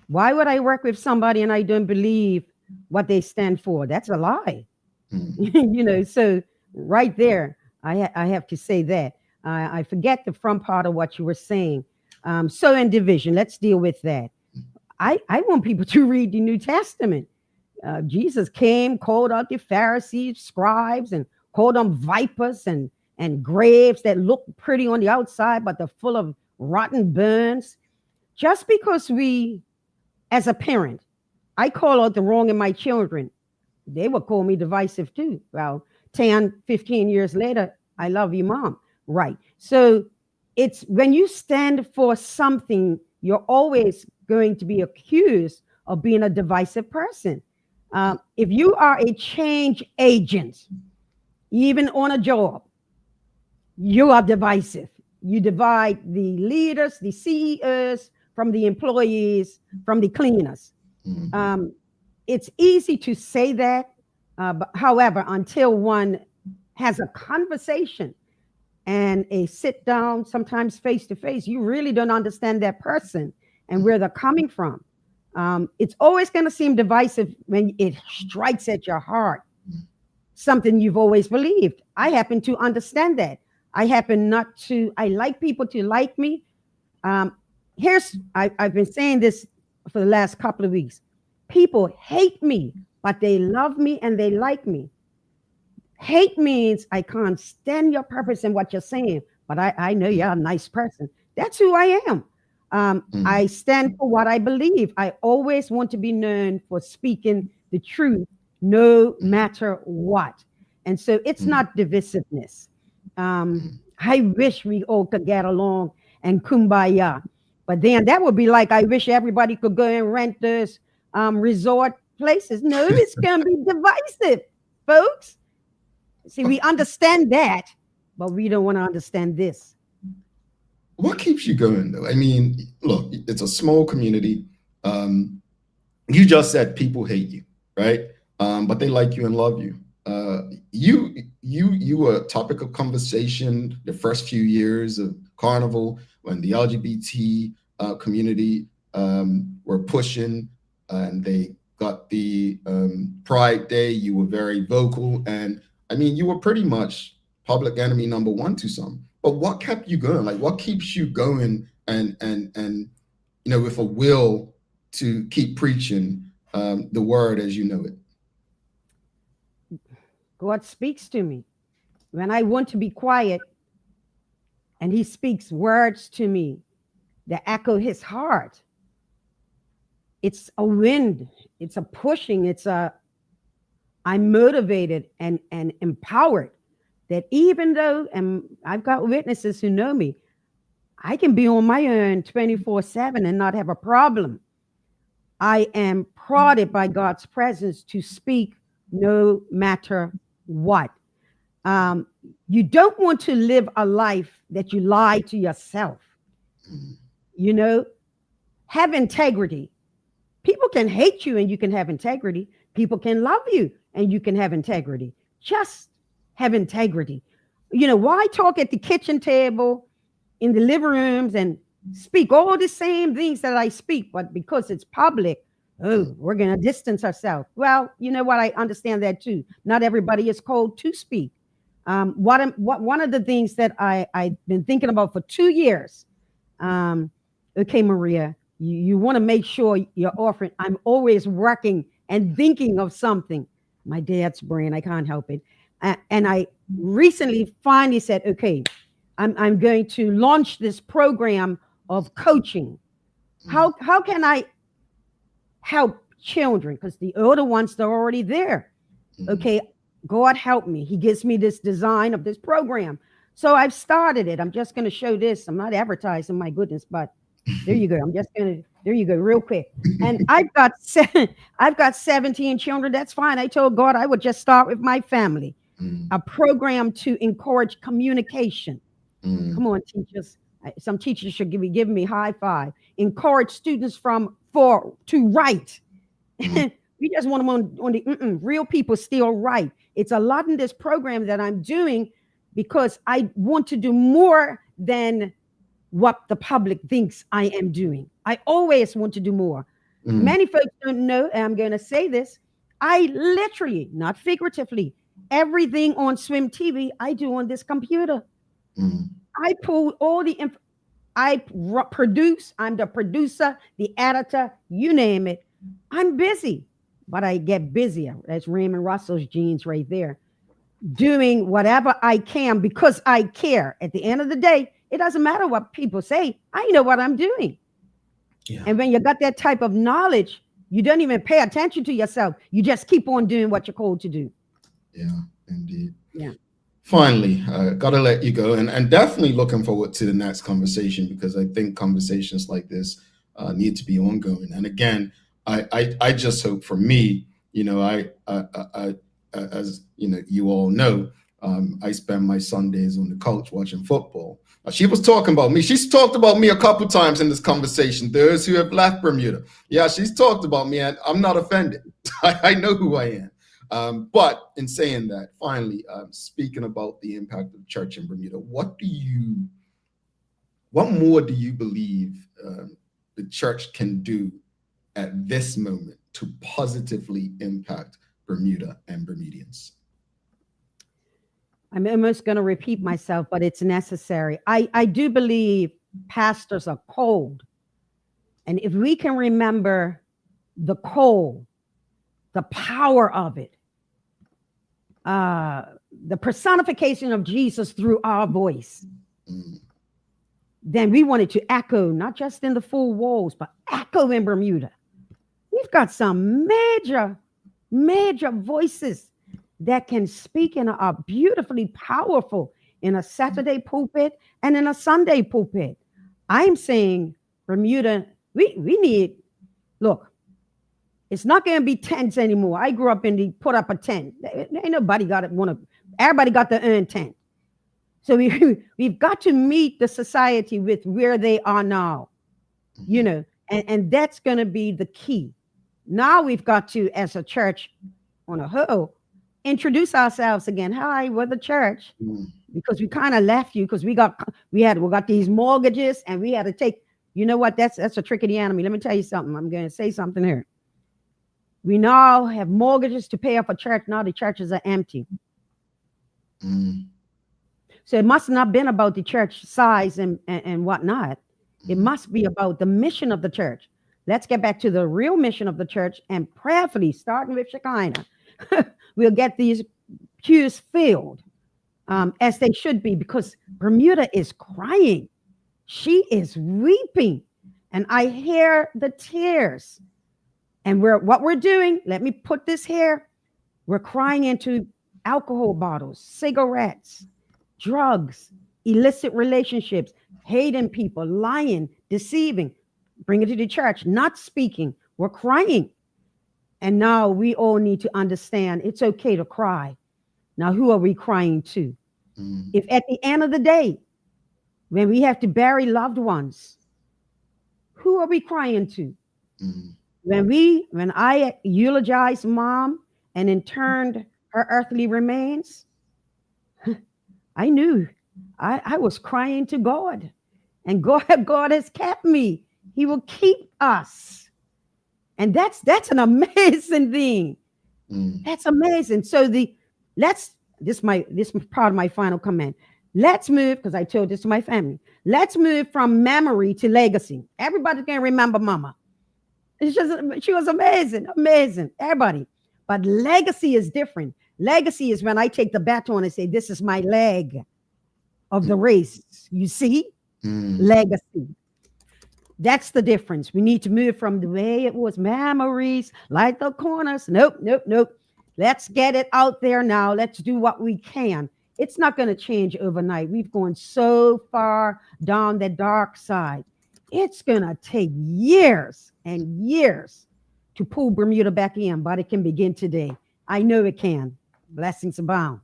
Why would I work with somebody and I don't believe what they stand for? That's a lie. So right there, I have to say that. I forget the front part of what you were saying. So in division, let's deal with that. I want people to read the New Testament. Jesus came, called out the Pharisees, scribes, and called them vipers and graves that look pretty on the outside, but they're full of rotten burns. Just because we, as a parent, I call out the wrong in my children, they would call me divisive too. Well, 10, 15 years later, I love you, Mom. Right. So it's when you stand for something, you're always going to be accused of being a divisive person. If you are a change agent, even on a job, you are divisive. You divide the leaders, the CEOs, from the employees, from the cleaners. It's easy to say that, but however, until one has a conversation and a sit down, sometimes face to face, you really don't understand that person and where they're coming from. It's always going to seem divisive when it strikes at your heart, something you've always believed. I happen to understand that. I like people to like me. I've been saying this for the last couple of weeks. People hate me, but they love me and they like me. Hate means I can't stand your purpose and what you're saying, but I know you're a nice person. That's who I am. I stand for what I believe. I always want to be known for speaking the truth, no matter what. And so it's not divisiveness. I wish we all could get along and kumbaya. But then that would be like, I wish everybody could go and rent those resort places. No, it's going to be divisive, folks. See, we understand that, but we don't want to understand this. What keeps you going, though? I mean, look, it's a small community. You just said people hate you, right? But they like you and love you. You were a topic of conversation the first few years of Carnival when the LGBT community were pushing and they got the Pride Day. You were very vocal, and I mean, you were pretty much public enemy number one to some. But what kept you going? Like, what keeps you going and with a will to keep preaching the word as you know it? God speaks to me when I want to be quiet, and he speaks words to me that echo his heart. It's a wind. It's a pushing. I'm motivated and empowered that even though, and I've got witnesses who know me, I can be on my own 24/7 and not have a problem. I am prodded by God's presence to speak no matter what. You don't want to live a life that you lie to yourself. You know, have integrity. People can hate you and you can have integrity. People can love you and you can have integrity. Just have integrity. You know, why talk at the kitchen table, in the living rooms, and speak all the same things that I speak, but because it's public, oh, we're going to distance ourselves. Well, you know what? I understand that too. Not everybody is called to speak. One of the things that I've been thinking about for 2 years. Okay, Maria, you want to make sure you're offering. I'm always working and thinking of something. My dad's brain, I can't help it. And I recently finally said, okay, I'm going to launch this program of coaching. How can I help children? Because the older ones, they're already there. Okay, God help me. He gives me this design of this program. So I've started it. I'm just going to show this. I'm not advertising, my goodness, but there you go. There you go, real quick. And I've got 17 children. That's fine. I told God I would just start with my family. A program to encourage communication. Come on, teachers. Some teachers should be giving me high five. Encourage students to write. We just want them on the real people still write. It's a lot in this program that I'm doing because I want to do more than what the public thinks I am doing. I always want to do more. Many folks don't know, and I'm going to say this, I literally, not figuratively, everything on Swim TV, I do on this computer. I pull all the I produce, I'm the producer, the editor, you name it. I'm busy, but I get busier. That's Raymond Russell's genes right there. Doing whatever I can because I care. At the end of the day, it doesn't matter what people say. I know what I'm doing. Yeah. And when you got that type of knowledge, you don't even pay attention to yourself. You just keep on doing what you're called to do. Yeah, indeed. Yeah. Finally, got to let you go, and definitely looking forward to the next conversation because I think conversations like this need to be ongoing. And again, I just hope for me, you know, I as you know, you all know, I spend my Sundays on the couch watching football. She was talking about me. She's talked about me a couple times in this conversation. Those who have left Bermuda, yeah, she's talked about me, and I'm not offended. I know who I am. But in saying that, finally, speaking about the impact of church in Bermuda, what more do you believe the church can do at this moment to positively impact Bermuda and Bermudians? I'm almost going to repeat myself, but it's necessary. I do believe pastors are cold. And if we can remember the coal, the power of it, the personification of Jesus through our voice, then we wanted to echo, not just in the four walls, but echo in Bermuda. We've got some major voices that can speak and are beautifully powerful in a Saturday pulpit and in a Sunday pulpit. I'm saying Bermuda, we need, look, it's not going to be tents anymore. I grew up in the put up a tent. Ain't nobody got it. Everybody got their own tent. So we've got to meet the society with where they are now, you know, and that's going to be the key. Now we've got to, as a church on a whole, introduce ourselves again. Hi, we're the church, because we kind of left you because we got these mortgages and we had to take. You know what? That's a trick of the enemy. Let me tell you something. I'm going to say something here. We now have mortgages to pay off a church. Now the churches are empty. So it must not have been about the church size and whatnot. It must be about the mission of the church. Let's get back to the real mission of the church and prayerfully, starting with Shekinah, we'll get these pews filled as they should be, because Bermuda is crying. She is weeping, and I hear the tears. And what we're doing, let me put this here. We're crying into alcohol bottles, cigarettes, drugs, illicit relationships, hating people, lying, deceiving, bringing it to the church, not speaking. We're crying. And now we all need to understand it's okay to cry. Now, who are we crying to? If at the end of the day, when we have to bury loved ones, who are we crying to? When I eulogized mom and interned her earthly remains, I knew I was crying to God. And God has kept me. He will keep us. And that's an amazing thing. That's amazing. So this is part of my final comment. Let's move, because I told this to my family. Let's move from memory to legacy. Everybody can remember mama. She was amazing, amazing. Everybody. But legacy is different. Legacy is when I take the baton and say, this is my leg of the race. You see? Legacy. That's the difference. We need to move from the way it was, memories, like the corners. Nope. Let's get it out there now. Let's do what we can. It's not going to change overnight. We've gone so far down the dark side. It's going to take years and years to pull Bermuda back in, but it can begin today. I know it can. Blessings abound.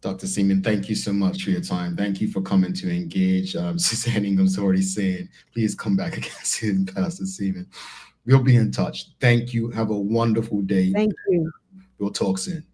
Dr. Seaman, thank you so much for your time. Thank you for coming to engage. Suzanne Ingham's already saying, please come back again soon, Pastor Seaman. We'll be in touch. Thank you. Have a wonderful day. Thank you. We'll talk soon.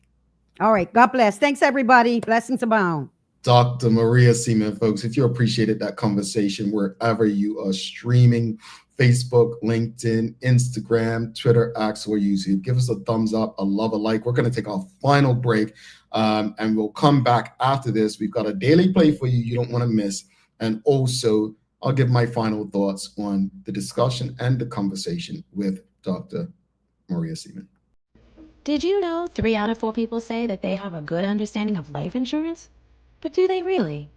All right. God bless. Thanks, everybody. Blessings abound. Dr. Maria Seaman, folks, if you appreciated that conversation wherever you are streaming, Facebook, LinkedIn, Instagram, Twitter, X, or YouTube, give us a thumbs up, a love, a like. We're going to take our final break, and we'll come back after this. We've got a daily play for you don't want to miss. And also, I'll give my final thoughts on the discussion and the conversation with Dr. Maria Seaman. Did you know 3 out of 4 people say that they have a good understanding of life insurance? But do they really?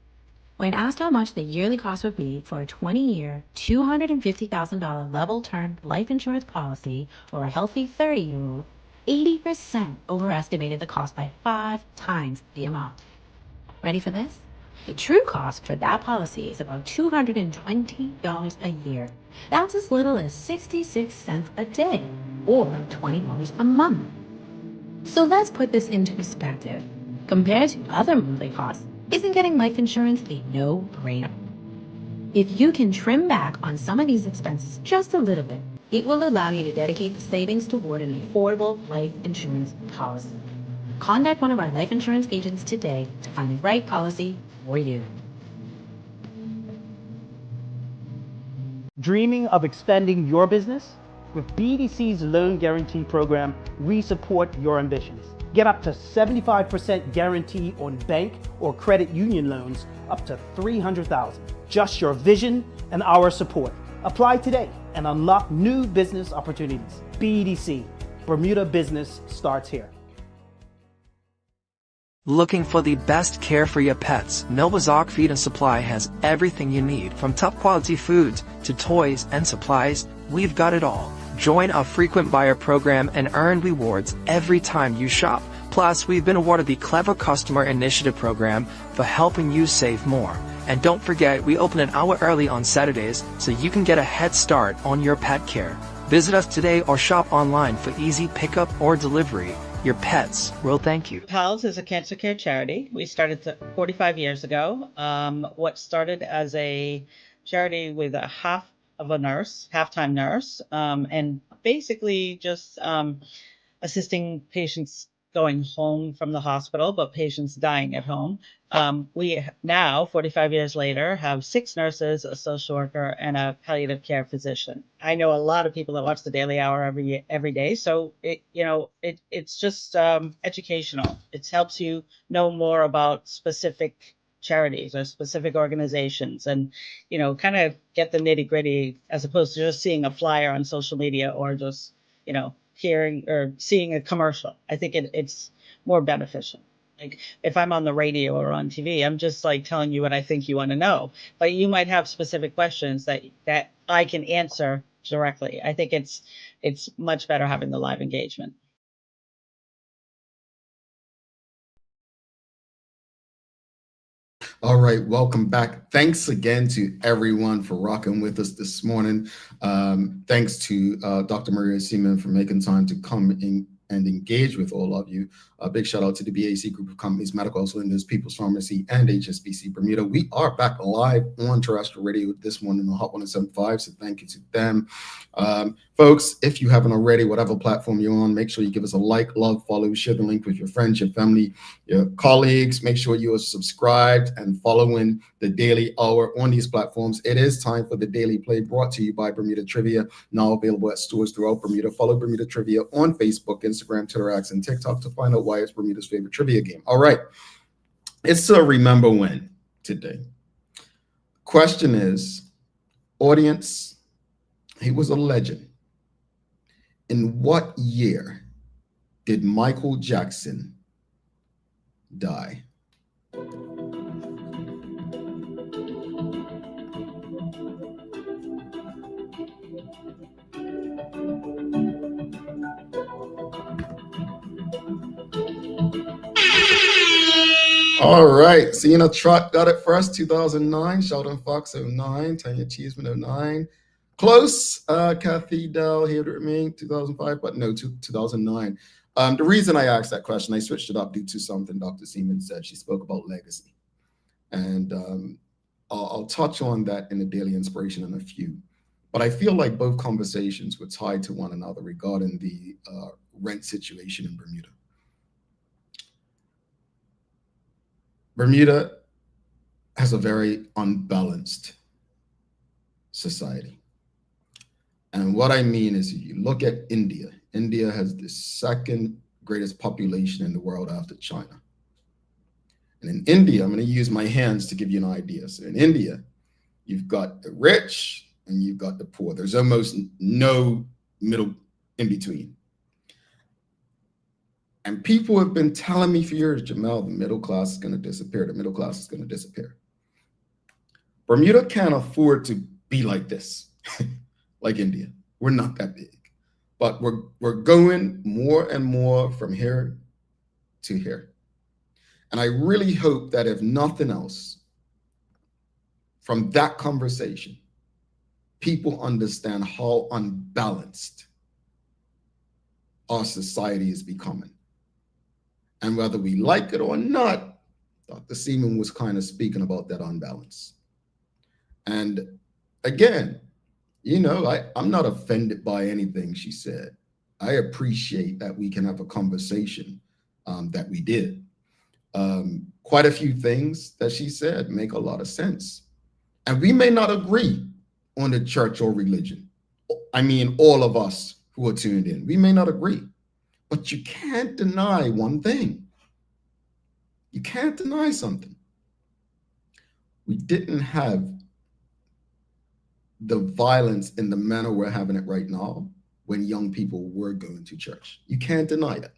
When asked how much the yearly cost would be for a 20-year, $250,000 level term life insurance policy for a healthy 30-year-old, 80% overestimated the cost by 5 times the amount. Ready for this? The true cost for that policy is about $220 a year. That's as little as 66 cents a day, or $20 a month. So let's put this into perspective. Compared to other monthly costs, isn't getting life insurance a no-brainer? If you can trim back on some of these expenses just a little bit, it will allow you to dedicate the savings toward an affordable life insurance policy. Contact one of our life insurance agents today to find the right policy for you. Dreaming of expanding your business? With BDC's Loan Guarantee Program, we support your ambitions. Get up to 75% guarantee on bank or credit union loans up to $300,000. Just your vision and our support. Apply today and unlock new business opportunities. BDC, Bermuda Business starts here. Looking for the best care for your pets? Nova's Ark Feed and Supply has everything you need, from top quality foods to toys and supplies. We've got it all. Join our frequent buyer program and earn rewards every time you shop. Plus, we've been awarded the Clever Customer Initiative program for helping you save more. And don't forget, we open an hour early on Saturdays so you can get a head start on your pet care. Visit us today or shop online for easy pickup or delivery. Your pets will thank you. PALS is a cancer care charity. We started 45 years ago. What started as a charity with a half-time nurse, and basically just assisting patients going home from the hospital, but patients dying at home. We now, 45 years later, have 6 nurses, a social worker, and a palliative care physician. I know a lot of people that watch the Daily Hour every day, so it's just educational. It helps you know more about specific charities or specific organizations, and kind of get the nitty gritty as opposed to just seeing a flyer on social media or just hearing or seeing a commercial. I think it's more beneficial. like if I'm on the radio or on TV, I'm just like telling you what I think you want to know. But you might have specific questions that I can answer directly. I think it's much better having the live engagement. All right, welcome back. Thanks again to everyone for rocking with us this morning. Thanks to Dr. Maria Seaman for making time to come in and engage with all of you. A big shout out to the BAC Group of Companies, Medical House Lenders, People's Pharmacy, and HSBC Bermuda. We are back live on terrestrial radio this morning on Hot 107.5, so thank you to them. Folks, if you haven't already, whatever platform you're on, make sure you give us a like, love, follow, share the link with your friends, your family, your colleagues. Make sure you are subscribed and following the Daily Hour on these platforms. It is time for the Daily Play, brought to you by Bermuda Trivia, now available at stores throughout Bermuda. Follow Bermuda Trivia on Facebook, Instagram, Twitter, X, and TikTok to find out why it's Bermuda's favorite trivia game. All right, it's a remember when today. Question is, audience, he was a legend. In what year did Michael Jackson die? All right, Sienna Trott got it first, 2009. Sheldon Fox, 09. Tanya Cheeseman, 09. Close. Kathy Dell here with me, 2005, but no, 2009. The reason I asked that question, I switched it up due to something Dr. Seaman said. She spoke about legacy. And I'll touch on that in the Daily Inspiration in a few. But I feel like both conversations were tied to one another regarding the rent situation in Bermuda. Bermuda has a very unbalanced society. And what I mean is, if you look at India, India has the second greatest population in the world after China. And in India, I'm going to use my hands to give you an idea. So in India, you've got the rich and you've got the poor. There's almost no middle in between. And people have been telling me for years, Jamel, the middle class is going to disappear. The middle class is going to disappear. Bermuda can't afford to be like this, like India. We're not that big. But we're going more and more from here to here. And I really hope that if nothing else, from that conversation, people understand how unbalanced our society is becoming. And whether we like it or not, Dr. Seaman was kind of speaking about that unbalance. And again, you know, I'm not offended by anything she said. I appreciate that we can have a conversation that we did. Quite a few things that she said make a lot of sense. And we may not agree on the church or religion. I mean, all of us who are tuned in, we may not agree. But you can't deny one thing. You can't deny something. We didn't have the violence in the manner we're having it right now when young people were going to church. You can't deny that.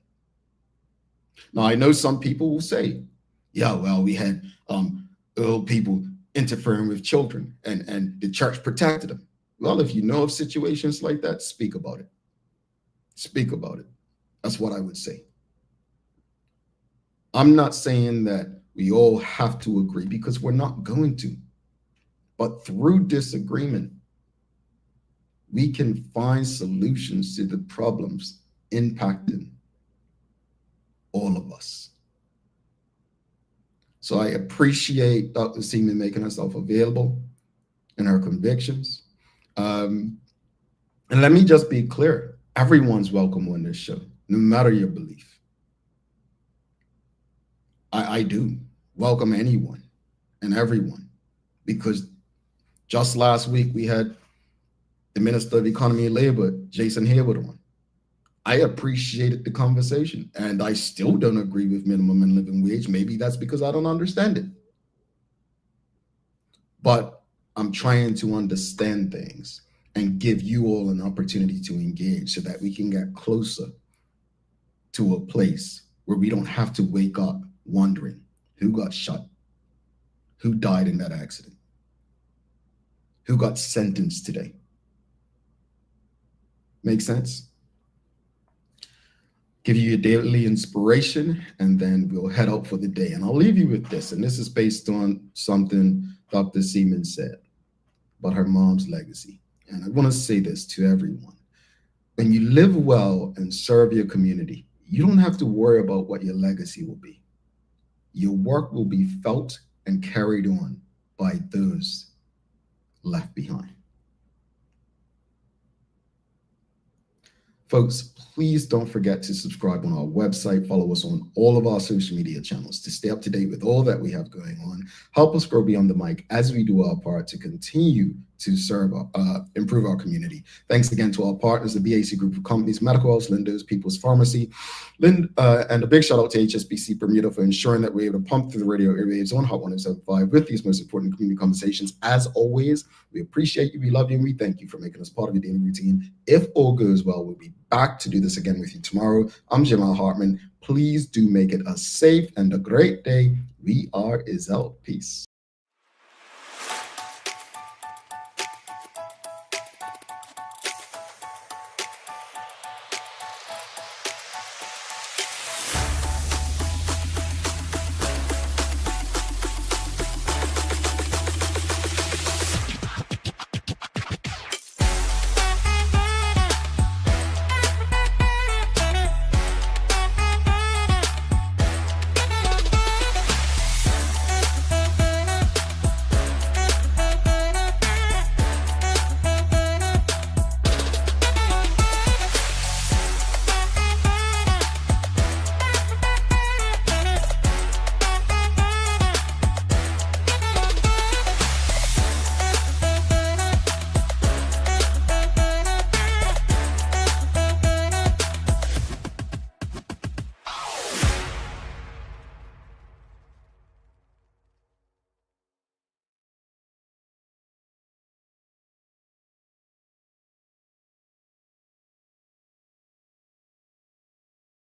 Now, I know some people will say, yeah, well, we had old people interfering with children and the church protected them. Well, if you know of situations like that, speak about it. Speak about it. That's what I would say. I'm not saying that we all have to agree, because we're not going to. But through disagreement, we can find solutions to the problems impacting all of us. So I appreciate Dr. Seaman making herself available and her convictions. And let me just be clear, everyone's welcome on this show, no matter your belief. I do welcome anyone and everyone, because just last week we had the Minister of Economy and Labor, Jason Hayward, on. I appreciated the conversation, and I still don't agree with minimum and living wage. Maybe that's because I don't understand it. But I'm trying to understand things and give you all an opportunity to engage so that we can get closer to a place where we don't have to wake up wondering who got shot, who died in that accident, who got sentenced today. Make sense? Give you your daily inspiration, and then we'll head out for the day. And I'll leave you with this, and this is based on something Dr. Seaman said about her mom's legacy. And I want to say this to everyone. When you live well and serve your community, you don't have to worry about what your legacy will be. Your work will be felt and carried on by those left behind. Folks, please don't forget to subscribe on our website. Follow us on all of our social media channels to stay up to date with all that we have going on. Help us grow beyond the mic as we do our part to continue to serve, improve our community. Thanks again to our partners, the BAC Group of Companies, Medical House, Lindo's, People's Pharmacy, and a big shout out to HSBC Bermuda for ensuring that we're able to pump through the radio airwaves on Hot 107.5 with these most important community conversations. As always, we appreciate you, we love you, and we thank you for making us part of your daily routine. If all goes well, we'll be back to do this again with you tomorrow. I'm Jamal Hartman. Please do make it a safe and a great day. We are Izelle. Peace.